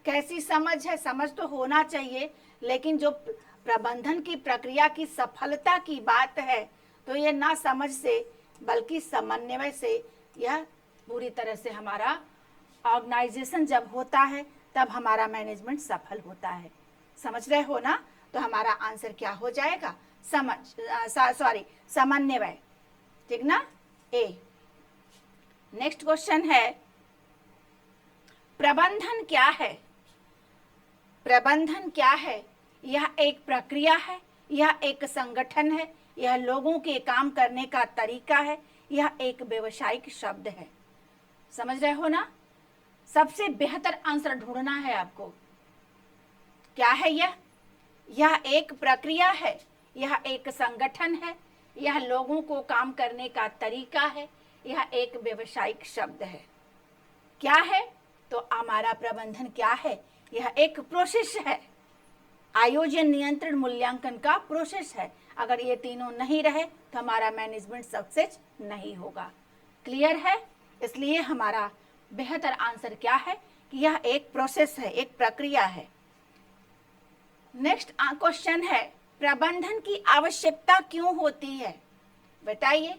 कैसी समझ है? समझ तो होना चाहिए, लेकिन जो प्रबंधन की प्रक्रिया की सफलता की बात है तो ये ना समझ से बल्कि समन्वय से यह पूरी तरह से हमारा ऑर्गेनाइजेशन जब होता है तब हमारा मैनेजमेंट सफल होता है। समझ रहे हो ना? तो हमारा आंसर क्या हो जाएगा? समन्वय। ठीक ना? ए। नेक्स्ट क्वेश्चन है, प्रबंधन क्या है? प्रबंधन क्या है? यह एक प्रक्रिया है, यह एक संगठन है, यह लोगों के काम करने का तरीका है, यह एक व्यवसायिक शब्द है। समझ रहे हो ना? सबसे बेहतर आंसर ढूंढना है आपको। क्या है यह? यह एक प्रक्रिया है, यह एक संगठन है, यह लोगों को काम करने का तरीका है, यह एक व्यवसायिक शब्द है। क्या है? तो हमारा प्रबंधन क्या है? यह एक प्रोसेस है, आयोजन, नियंत्रण, मूल्यांकन का प्रोसेस है। अगर ये तीनों नहीं रहे तो हमारा मैनेजमेंट सक्सेस नहीं होगा। क्लियर है? इसलिए हमारा बेहतर आंसर क्या है कि यह एक प्रोसेस है, एक प्रक्रिया है। नेक्स्ट क्वेश्चन है, प्रबंधन की आवश्यकता क्यों होती है? बताइए।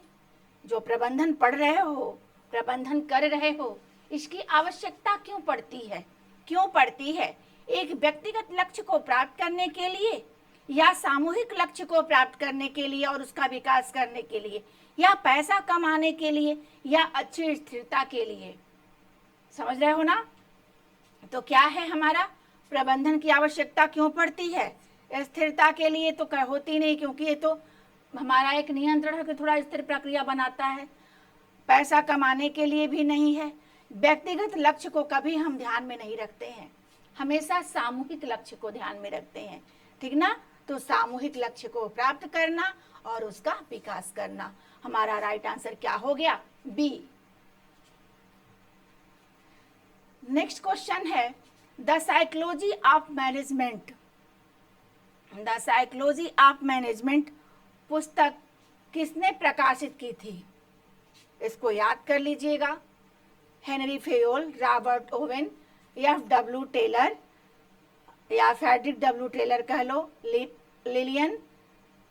जो प्रबंधन पढ़ रहे हो, प्रबंधन कर रहे हो, इसकी आवश्यकता क्यों पड़ती है? क्यों पड़ती है? एक व्यक्तिगत लक्ष्य को प्राप्त करने के लिए, या सामूहिक लक्ष्य को प्राप्त करने के लिए और उसका विकास करने के लिए, या पैसा कमाने के लिए, या अच्छी स्थिरता के लिए? समझ रहे हो ना? तो क्या है हमारा प्रबंधन की आवश्यकता क्यों पड़ती है? स्थिरता के लिए तो होती नहीं, क्योंकि ये तो हमारा एक नियंत्रण है कि थोड़ा स्थिर प्रक्रिया बनाता है। पैसा कमाने के लिए भी नहीं है। व्यक्तिगत लक्ष्य को कभी हम ध्यान में नहीं रखते हैं, हमेशा सामूहिक लक्ष्य को ध्यान में रखते हैं। ठीक ना? तो सामूहिक लक्ष्य को प्राप्त करना और उसका विकास करना। हमारा राइट आंसर क्या हो गया? बी। नेक्स्ट क्वेश्चन है, the psychology of management. The psychology of management पुस्तक किसने प्रकाशित की थी? इसको याद कर लीजिएगा। Henri Fayol, Robert Owen, F.W. Taylor, या फ्रेडरिक W. टेलर कह लो, लिलियन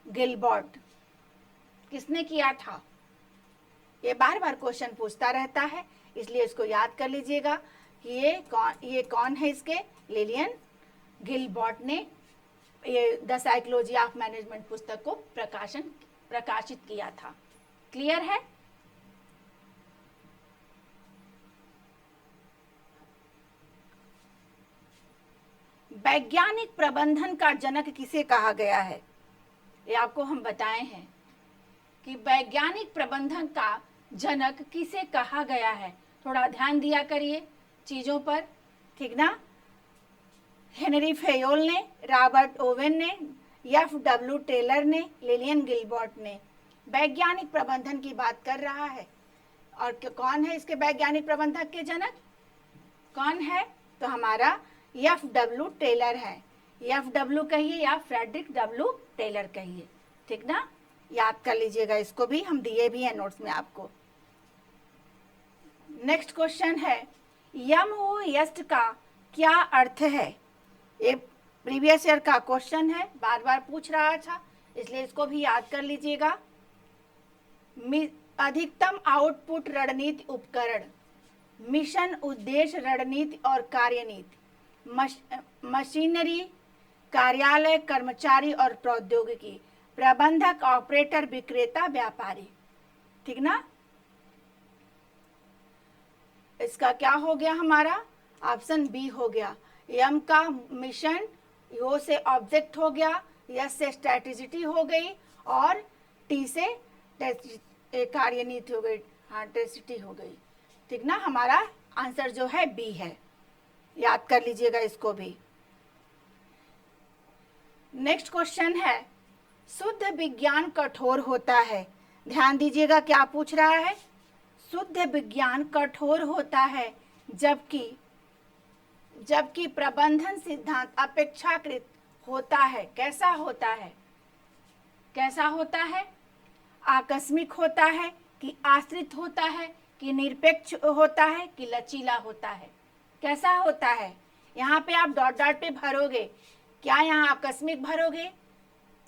गिलबर्ट। किसने किया था? ये बार बार क्वेश्चन पूछता रहता है, इसलिए इसको याद कर लीजिएगा कि ये कौन है इसके? लिलियन गिलबर्ट ने ये द साइकोलॉजी ऑफ मैनेजमेंट पुस्तक को प्रकाशित किया था। क्लियर है? वैज्ञानिक प्रबंधन का जनक किसे कहा गया है? ये आपको हम बताए हैं कि वैज्ञानिक प्रबंधन का जनक किसे कहा गया है। थोड़ा ध्यान दिया करिए चीजों पर। ठीक ना? हेनरी फेयोल ने, रॉबर्ट ओवेन ने, F.W. टेलर ने, लिलियन गिलबर्ट ने। वैज्ञानिक प्रबंधन की बात कर रहा है। और कौन है इसके वैज्ञानिक प्रबंधक के जनक? कौन है? तो हमारा F.W. टेलर है। F.W. कहिए या फ्रेडरिक W. टेलर कहिए। ठीक ना? याद कर लीजिएगा, इसको भी हम दिए भी हैं नोट्स में आपको। नेक्स्ट क्वेश्चन है, यम-ओ-यस्ट का क्या अर्थ है? ये प्रीवियस ईयर का क्वेश्चन है, बार बार पूछ रहा था, इसलिए इसको भी याद कर लीजिएगा। अधिकतम आउटपुट रणनीति उपकरण, मिशन, उद्देश्य, रणनीति और कार्यनीति, मशीनरी, कार्यालय, कर्मचारी और प्रौद्योगिकी, प्रबंधक, ऑपरेटर, विक्रेता, व्यापारी। ठीक ना, इसका क्या हो गया हमारा, ऑप्शन बी हो गया। एम का मिशन, ओ से ऑब्जेक्ट हो गया, एस से स्ट्रेटेजिटी हो गई, और टी से कार्यनीति हो गई, हाँ टेसिटी हो गई। ठीक ना, हमारा आंसर जो है बी है, याद कर लीजिएगा इसको भी। नेक्स्ट क्वेश्चन है, शुद्ध विज्ञान कठोर होता है। ध्यान दीजिएगा क्या पूछ रहा है, शुद्ध विज्ञान कठोर होता है जबकि प्रबंधन सिद्धांत अपेक्षाकृत होता है। कैसा होता है, कैसा होता है, आकस्मिक होता है कि आश्रित होता है कि निरपेक्ष होता है कि लचीला होता है। कैसा होता है, यहाँ पे आप डॉट डॉट पे भरोगे, क्या यहाँ आकस्मिक भरोगे,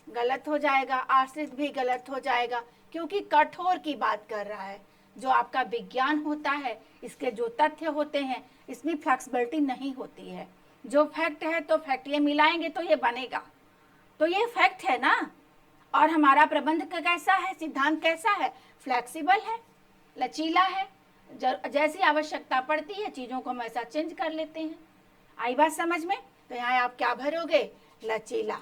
गलत हो जाएगा, आश्रित भी गलत हो जाएगा, क्योंकि कठोर की बात कर रहा है। जो आपका विज्ञान होता है, इसके जो तथ्य होते हैं, इसमें फ्लेक्सिबिलिटी नहीं होती है। जो फैक्ट है तो फैक्ट, ये मिलाएंगे तो ये बनेगा, तो ये फैक्ट है ना। और हमारा प्रबंध का कैसा है, सिद्धांत कैसा है, फ्लेक्सिबल है, लचीला है, जैसी आवश्यकता पड़ती है चीज़ों को हम ऐसा चेंज कर लेते हैं। आई बात समझ में, तो यहाँ आप क्या भरोगे, लचीला,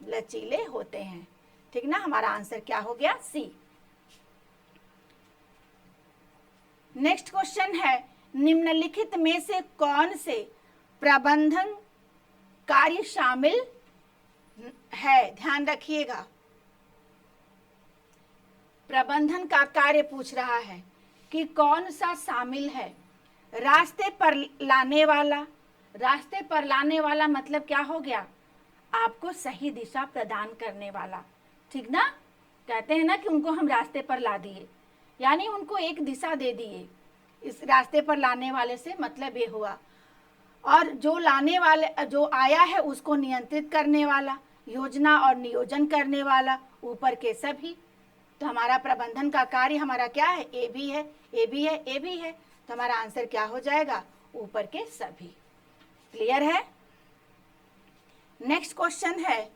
लचीले होते हैं। ठीक ना, हमारा आंसर क्या हो गया, सी। नेक्स्ट क्वेश्चन है, निम्नलिखित में से कौन से प्रबंधन कार्य शामिल है। ध्यान रखिएगा, प्रबंधन का कार्य पूछ रहा है कि कौन सा शामिल है। रास्ते पर लाने वाला, रास्ते पर लाने वाला मतलब क्या हो गया, आपको सही दिशा प्रदान करने वाला। ठीक ना, कहते हैं ना कि उनको हम रास्ते पर ला दिए, यानी उनको एक दिशा दे दिए। इस रास्ते पर लाने वाले से मतलब ये हुआ, और जो लाने वाले, जो आया है उसको नियंत्रित करने वाला, योजना और नियोजन करने वाला, ऊपर के सभी। तो हमारा प्रबंधन का कार्य हमारा क्या है, ए भी है, ए भी है, ए भी है, तो हमारा आंसर क्या हो जाएगा, ऊपर के सभी। क्लियर है। नेक्स्ट क्वेश्चन है,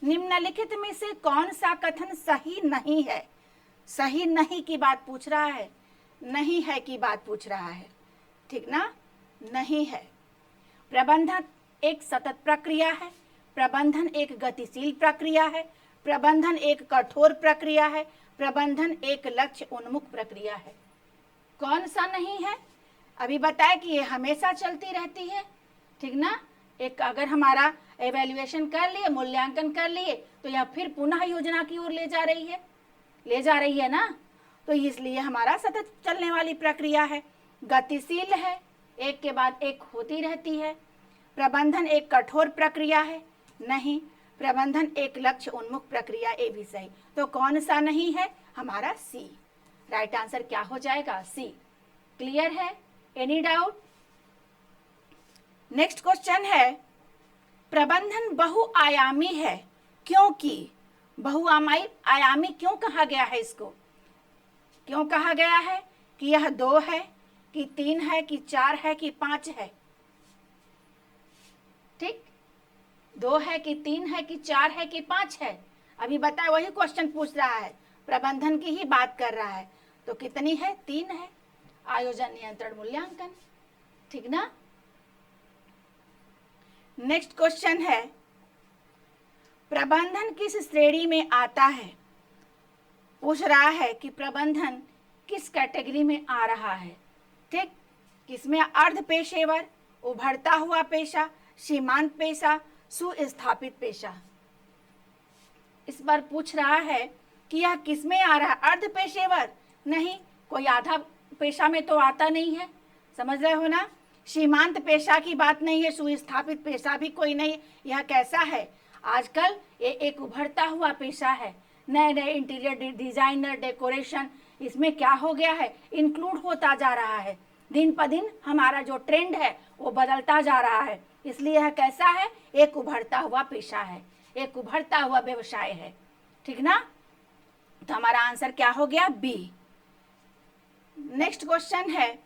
निम्नलिखित में से कौन सा कथन सही नहीं है। सही नहीं की बात पूछ रहा है, नहीं है की बात पूछ रहा है। ठीक ना, नहीं है। प्रबंधन एक सतत प्रक्रिया है, प्रबंधन एक गतिशील प्रक्रिया है, प्रबंधन एक कठोर प्रक्रिया है, प्रबंधन एक लक्ष्य उन्मुख प्रक्रिया है। कौन सा नहीं है, अभी बताया कि ये हमेशा चलती रहती है। ठीक ना, एक अगर हमारा एवेल्युएशन कर लिए, मूल्यांकन कर लिए, तो यह फिर पुनः योजना की ओर ले जा रही है, ले जा रही है ना, तो इसलिए हमारा सतत चलने वाली प्रक्रिया है। गतिशील है, एक के बाद एक होती रहती है। प्रबंधन एक कठोर प्रक्रिया है, नहीं। प्रबंधन एक लक्ष्य उन्मुख प्रक्रिया, ए भी सही। तो कौन सा नहीं है, हमारा सी। राइट आंसर क्या हो जाएगा, सी। क्लियर है, एनी डाउट। नेक्स्ट क्वेश्चन है, प्रबंधन बहुआयामी है क्योंकि, बहुआयामी क्यों कहा गया है, इसको क्यों कहा गया है कि यह 2 है कि 3 है कि 4 है कि 5 है। ठीक, 2 है कि 3 है कि 4 है कि 5 है। अभी बताए, वही क्वेश्चन पूछ रहा है, प्रबंधन की ही बात कर रहा है। तो कितनी है, 3 है। आयोजन, नियंत्रण, मूल्यांकन। ठीक ना। नेक्स्ट क्वेश्चन है, प्रबंधन किस श्रेणी में आता है। पूछ रहा है कि प्रबंधन किस कैटेगरी में आ रहा है। ठीक, किसमें, अर्ध पेशेवर, उभरता हुआ पेशा, सीमांत पेशा, सुस्थापित पेशा। इस बार पूछ रहा है कि यह किसमें आ रहा है, अर्ध पेशेवर, नहीं, कोई आधा पेशा में तो आता नहीं है, समझ रहे हो ना। सीमांत पेशा की बात नहीं है, सुस्थापित पेशा भी कोई नहीं। यह कैसा है, आजकल ये एक उभरता हुआ पेशा है। नए नए इंटीरियर डिजाइनर, डेकोरेशन, इसमें क्या हो गया है, इंक्लूड होता जा रहा है। दिन पर दिन हमारा जो ट्रेंड है वो बदलता जा रहा है, इसलिए यह कैसा है, एक उभरता हुआ पेशा है, एक उभरता हुआ व्यवसाय है। ठीक ना, तो हमारा आंसर क्या हो गया, बी। नेक्स्ट क्वेश्चन है,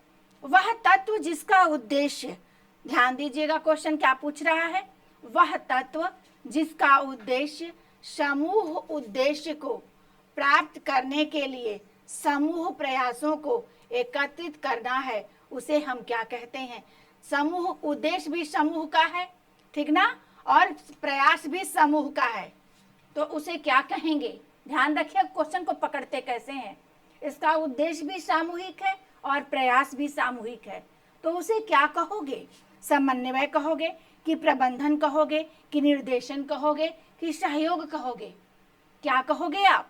वह तत्व जिसका उद्देश्य, ध्यान दीजिएगा क्वेश्चन क्या पूछ रहा है, वह तत्व जिसका उद्देश्य समूह उद्देश्य को प्राप्त करने के लिए समूह प्रयासों को एकत्रित करना है, उसे हम क्या कहते हैं? समूह उद्देश्य भी समूह का है, ठीक ना, और प्रयास भी समूह का है, तो उसे क्या कहेंगे? ध्यान रखिए क्वेश्चन को पकड़ते कैसे हैं। इसका उद्देश्य भी सामूहिक है और प्रयास भी सामूहिक है, तो उसे क्या कहोगे? समन्वय कहोगे कि प्रबंधन कहोगे कि निर्देशन कहोगे कि सहयोग कहोगे? क्या कहोगे आप?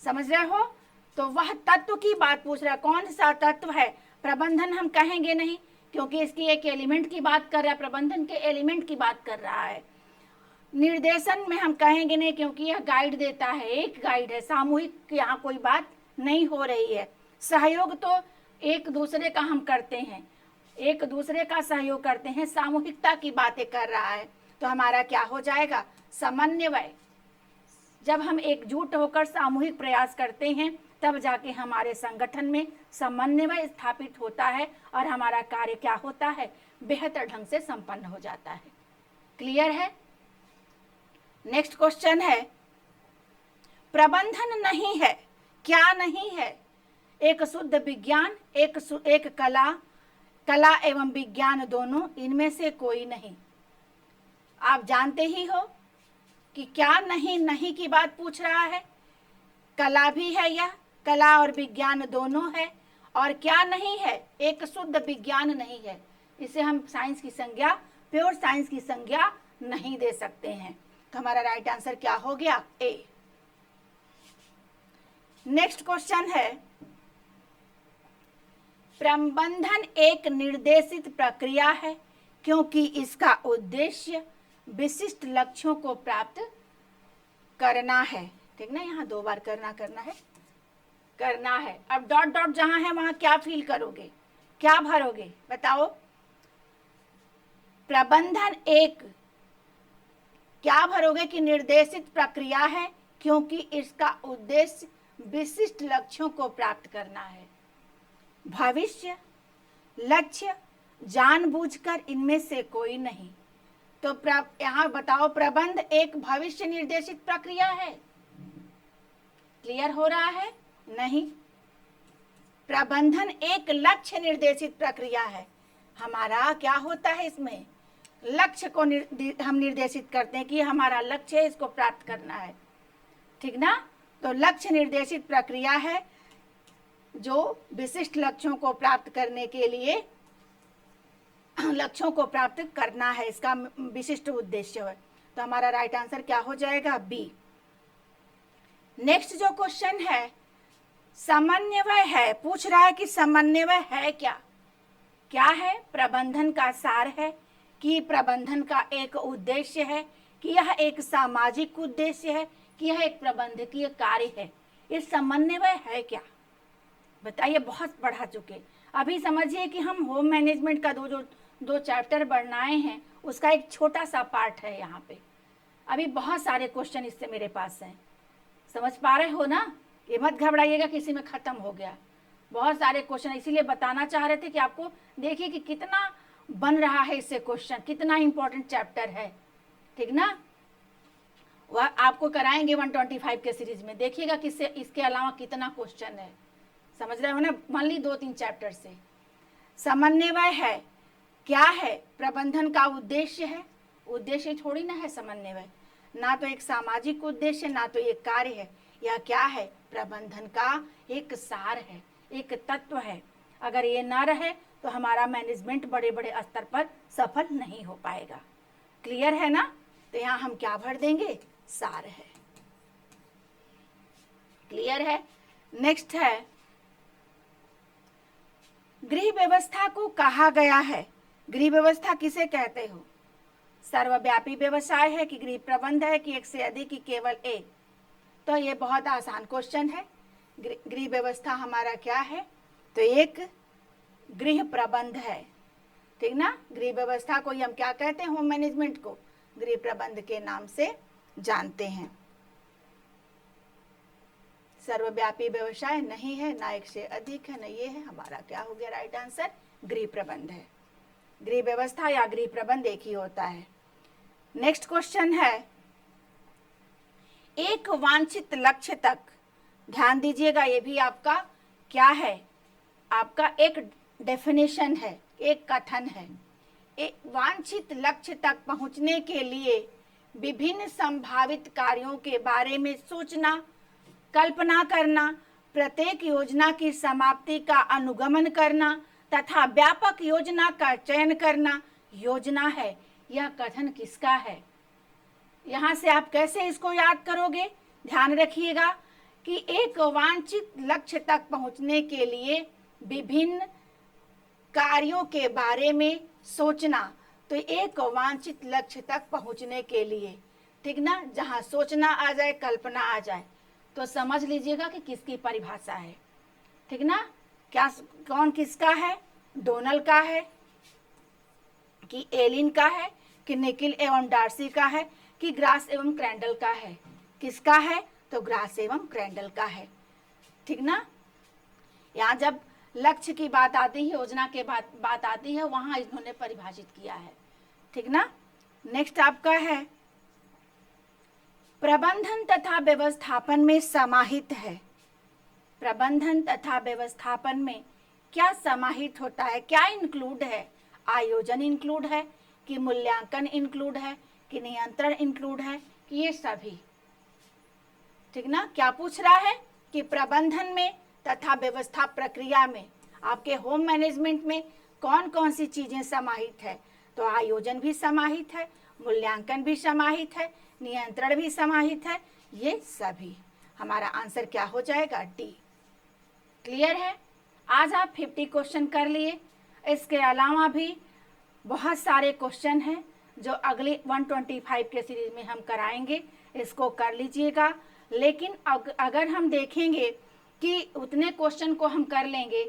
समझ रहे हो? तो वह तत्व की बात पूछ रहा है, कौन सा तत्व है? प्रबंधन हम कहेंगे नहीं, क्योंकि इसकी एक एलिमेंट की बात कर रहा है, प्रबंधन के एलिमेंट की बात कर रहा है। निर्देशन में हम कहेंगे नहीं, क्योंकि यह गाइड देता है, एक गाइड है, सामूहिक यहाँ कोई बात नहीं हो रही है। सहयोग तो एक दूसरे का हम करते हैं, एक दूसरे का सहयोग करते हैं, सामूहिकता की बातें कर रहा है, तो हमारा क्या हो जाएगा? समन्वय। जब हम एकजुट होकर सामूहिक प्रयास करते हैं तब जाके हमारे संगठन में समन्वय स्थापित होता है और हमारा कार्य क्या होता है? बेहतर ढंग से संपन्न हो जाता है। क्लियर है? नेक्स्ट क्वेश्चन है, प्रबंधन नहीं है, क्या नहीं है? एक शुद्ध विज्ञान, एक कला एवं विज्ञान दोनों, इनमें से कोई नहीं। आप जानते ही हो कि क्या नहीं, नहीं की बात पूछ रहा है। कला भी है, यह कला और विज्ञान दोनों है, और क्या नहीं है? एक शुद्ध विज्ञान नहीं है। इसे हम साइंस की संज्ञा, प्योर साइंस की संज्ञा नहीं दे सकते हैं। तो हमारा राइट आंसर क्या हो गया? ए। नेक्स्ट क्वेश्चन है, प्रबंधन एक निर्देशित प्रक्रिया है क्योंकि इसका उद्देश्य विशिष्ट लक्ष्यों को प्राप्त करना है। ठीक ना, यहाँ 2 बार करना है। अब डॉट डॉट जहां है वहां क्या फील करोगे, क्या भरोगे? बताओ। प्रबंधन एक क्या भरोगे कि निर्देशित प्रक्रिया है क्योंकि इसका उद्देश्य विशिष्ट लक्ष्यों को प्राप्त करना है। भविष्य, लक्ष्य, जानबूझकर, इनमें से कोई नहीं। तो यहाँ बताओ, प्रबंध एक भविष्य निर्देशित प्रक्रिया है? क्लियर हो रहा है? नहीं, प्रबंधन एक लक्ष्य निर्देशित प्रक्रिया है। हमारा क्या होता है इसमें? लक्ष्य को हम निर्देशित करते हैं कि हमारा लक्ष्य है, इसको प्राप्त करना है, ठीक ना। तो लक्ष्य निर्देशित प्रक्रिया है जो विशिष्ट लक्ष्यों को प्राप्त करने के लिए, लक्ष्यों को प्राप्त करना है, इसका विशिष्ट उद्देश्य है। तो हमारा राइट आंसर क्या हो जाएगा? बी। नेक्स्ट जो क्वेश्चन है, समन्वय है, पूछ रहा है कि समन्वय है क्या? क्या है? प्रबंधन का सार है कि प्रबंधन का एक उद्देश्य है, कि यह एक सामाजिक उद्देश्य है, कि यह एक प्रबंधकीय कार्य है। ये समन्वय है क्या? बताइए। बहुत बढ़ा चुके। अभी समझिए कि हम होम मैनेजमेंट का दो चैप्टर बढ़ाए हैं, उसका एक छोटा सा पार्ट है यहाँ पे। अभी बहुत सारे क्वेश्चन इससे मेरे पास हैं, समझ पा रहे हो ना? ये मत घबराइएगा किसी में खत्म हो गया। बहुत सारे क्वेश्चन इसीलिए बताना चाह रहे थे कि आपको देखिए कि कितना बन रहा है इससे क्वेश्चन, कितना इंपॉर्टेंट चैप्टर है, ठीक ना। वह आपको कराएंगे 125 के सीरीज में, देखिएगा कि इसके अलावा कितना क्वेश्चन है। समझ रहे हो ना? मान ली 2-3 चैप्टर से। समन्वय है, क्या है? प्रबंधन का उद्देश्य है। उद्देश्य थोड़ी ना है समन्वय, ना तो एक सामाजिक उद्देश्य, ना तो एक कार्य है। यह क्या है? प्रबंधन का एक सार है, एक तत्व है। अगर ये ना रहे तो हमारा मैनेजमेंट बड़े बड़े स्तर पर सफल नहीं हो पाएगा। क्लियर है ना? तो यहाँ हम क्या भर देंगे? सार है। क्लियर है? नेक्स्ट है, गृह व्यवस्था को कहा गया है। गृह व्यवस्था किसे कहते हो? सर्वव्यापी व्यवसाय है कि गृह प्रबंध है कि एक से अधिक की केवल एक? तो ये बहुत आसान क्वेश्चन है। गृह व्यवस्था हमारा क्या है? तो एक गृह प्रबंध है, ठीक ना। गृह व्यवस्था को हम क्या कहते हैं? होम मैनेजमेंट को गृह प्रबंध के नाम से जानते हैं। सर्वव्यापी व्यवसाय नहीं है, ना एक से अधिक है, ना ये है। हमारा क्या हो गया राइट आंसर? गृह प्रबंध है। गृह व्यवस्था या गृह प्रबंध एक ही होता है। नेक्स्ट क्वेश्चन है, एक वांछित लक्ष्य तक, ध्यान दीजिएगा, ये भी आपका क्या है, आपका एक डेफिनेशन है, एक कथन है। एक वांछित लक्ष्य तक पहुंचने के लिए विभिन्न संभावित कार्यों के बारे में सोचना, कल्पना करना, प्रत्येक योजना की समाप्ति का अनुगमन करना तथा व्यापक योजना का चयन करना योजना है। यह कथन किसका है? यहां से आप कैसे इसको याद करोगे? ध्यान रखिएगा कि एक वांछित लक्ष्य तक पहुंचने के लिए विभिन्न कार्यों के बारे में सोचना, तो एक वांछित लक्ष्य तक पहुंचने के लिए, ठीक ना, जहां सोचना आ जाए, कल्पना आ जाए, तो समझ लीजिएगा कि किसकी परिभाषा है, ठीक ना। क्या, कौन किसका है? डोनल का है कि एलिन का है कि निकिल एवं डार्सी का है कि ग्रास एवं क्रैंडल का है? किसका है? तो ग्रास एवं क्रैंडल का है, ठीक ना। यहाँ जब लक्ष्य की बात आती है, योजना के बात आती है, वहां इन्होंने परिभाषित किया है, ठीक ना। नेक्स्ट आपका है प्रबंधन तथा व्यवस्थापन में समाहित है। प्रबंधन तथा व्यवस्थापन में क्या समाहित होता है, क्या इंक्लूड है? आयोजन इंक्लूड है कि मूल्यांकन इंक्लूड है कि नियंत्रण इंक्लूड है कि ये सभी, ठीक ना। क्या पूछ रहा है कि प्रबंधन में तथा व्यवस्था प्रक्रिया में, आपके होम मैनेजमेंट में कौन कौन सी चीजें समाहित है? तो आयोजन भी समाहित है, मूल्यांकन भी समाहित है, नियंत्रण भी समाहित है, ये सभी। हमारा आंसर क्या हो जाएगा? डी। क्लियर है? आज आप 50 क्वेश्चन कर लिए। इसके अलावा भी बहुत सारे क्वेश्चन हैं जो अगले 125 के सीरीज में हम कराएंगे, इसको कर लीजिएगा। लेकिन अगर हम देखेंगे कि उतने क्वेश्चन को हम कर लेंगे,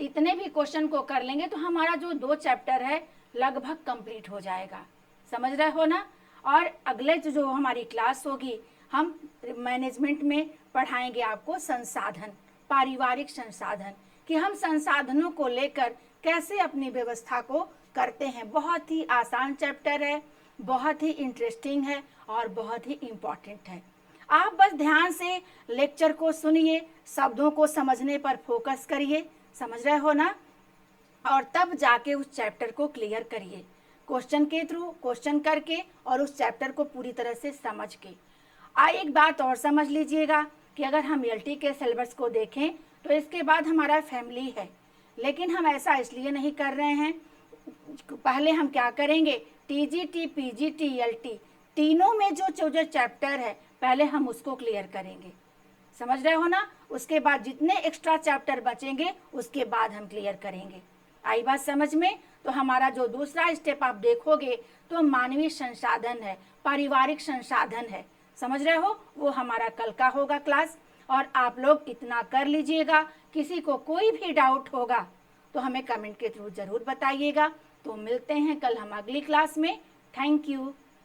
इतने भी क्वेश्चन को कर लेंगे, तो हमारा जो 2 चैप्टर है लगभग कंप्लीट हो जाएगा। समझ रहे हो ना। और अगले जो हमारी क्लास होगी, हम मैनेजमेंट में पढ़ाएंगे आपको संसाधन, पारिवारिक संसाधन, कि हम संसाधनों को लेकर कैसे अपनी व्यवस्था को करते हैं। बहुत ही आसान चैप्टर है, बहुत ही इंटरेस्टिंग है और बहुत ही इम्पॉर्टेंट है। आप बस ध्यान से लेक्चर को सुनिए, शब्दों को समझने पर फोकस करिए, समझ रहे हो ना, और तब जाके उस चैप्टर को क्लियर करिए, क्वेश्चन के थ्रू, क्वेश्चन करके और उस चैप्टर को पूरी तरह से समझ के। एक बात और समझ लीजिएगा कि अगर हम एलटी के सिलेबस को देखें तो इसके बाद हमारा फैमिली है, लेकिन हम ऐसा इसलिए नहीं कर रहे हैं। पहले हम क्या करेंगे, टीजीटी, पीजीटी, एलटी, तीनों में जो चैप्टर है पहले हम उसको क्लियर करेंगे। समझ रहे हो ना। उसके बाद जितने एक्स्ट्रा चैप्टर बचेंगे उसके बाद हम क्लियर करेंगे। आई बात समझ में। तो हमारा जो दूसरा स्टेप आप देखोगे तो मानवीय संसाधन है, पारिवारिक संसाधन है, समझ रहे हो, वो हमारा कल का होगा क्लास। और आप लोग इतना कर लीजिएगा। किसी को कोई भी डाउट होगा तो हमें कमेंट के थ्रू जरूर बताइएगा। तो मिलते हैं कल हम अगली क्लास में। Thank you.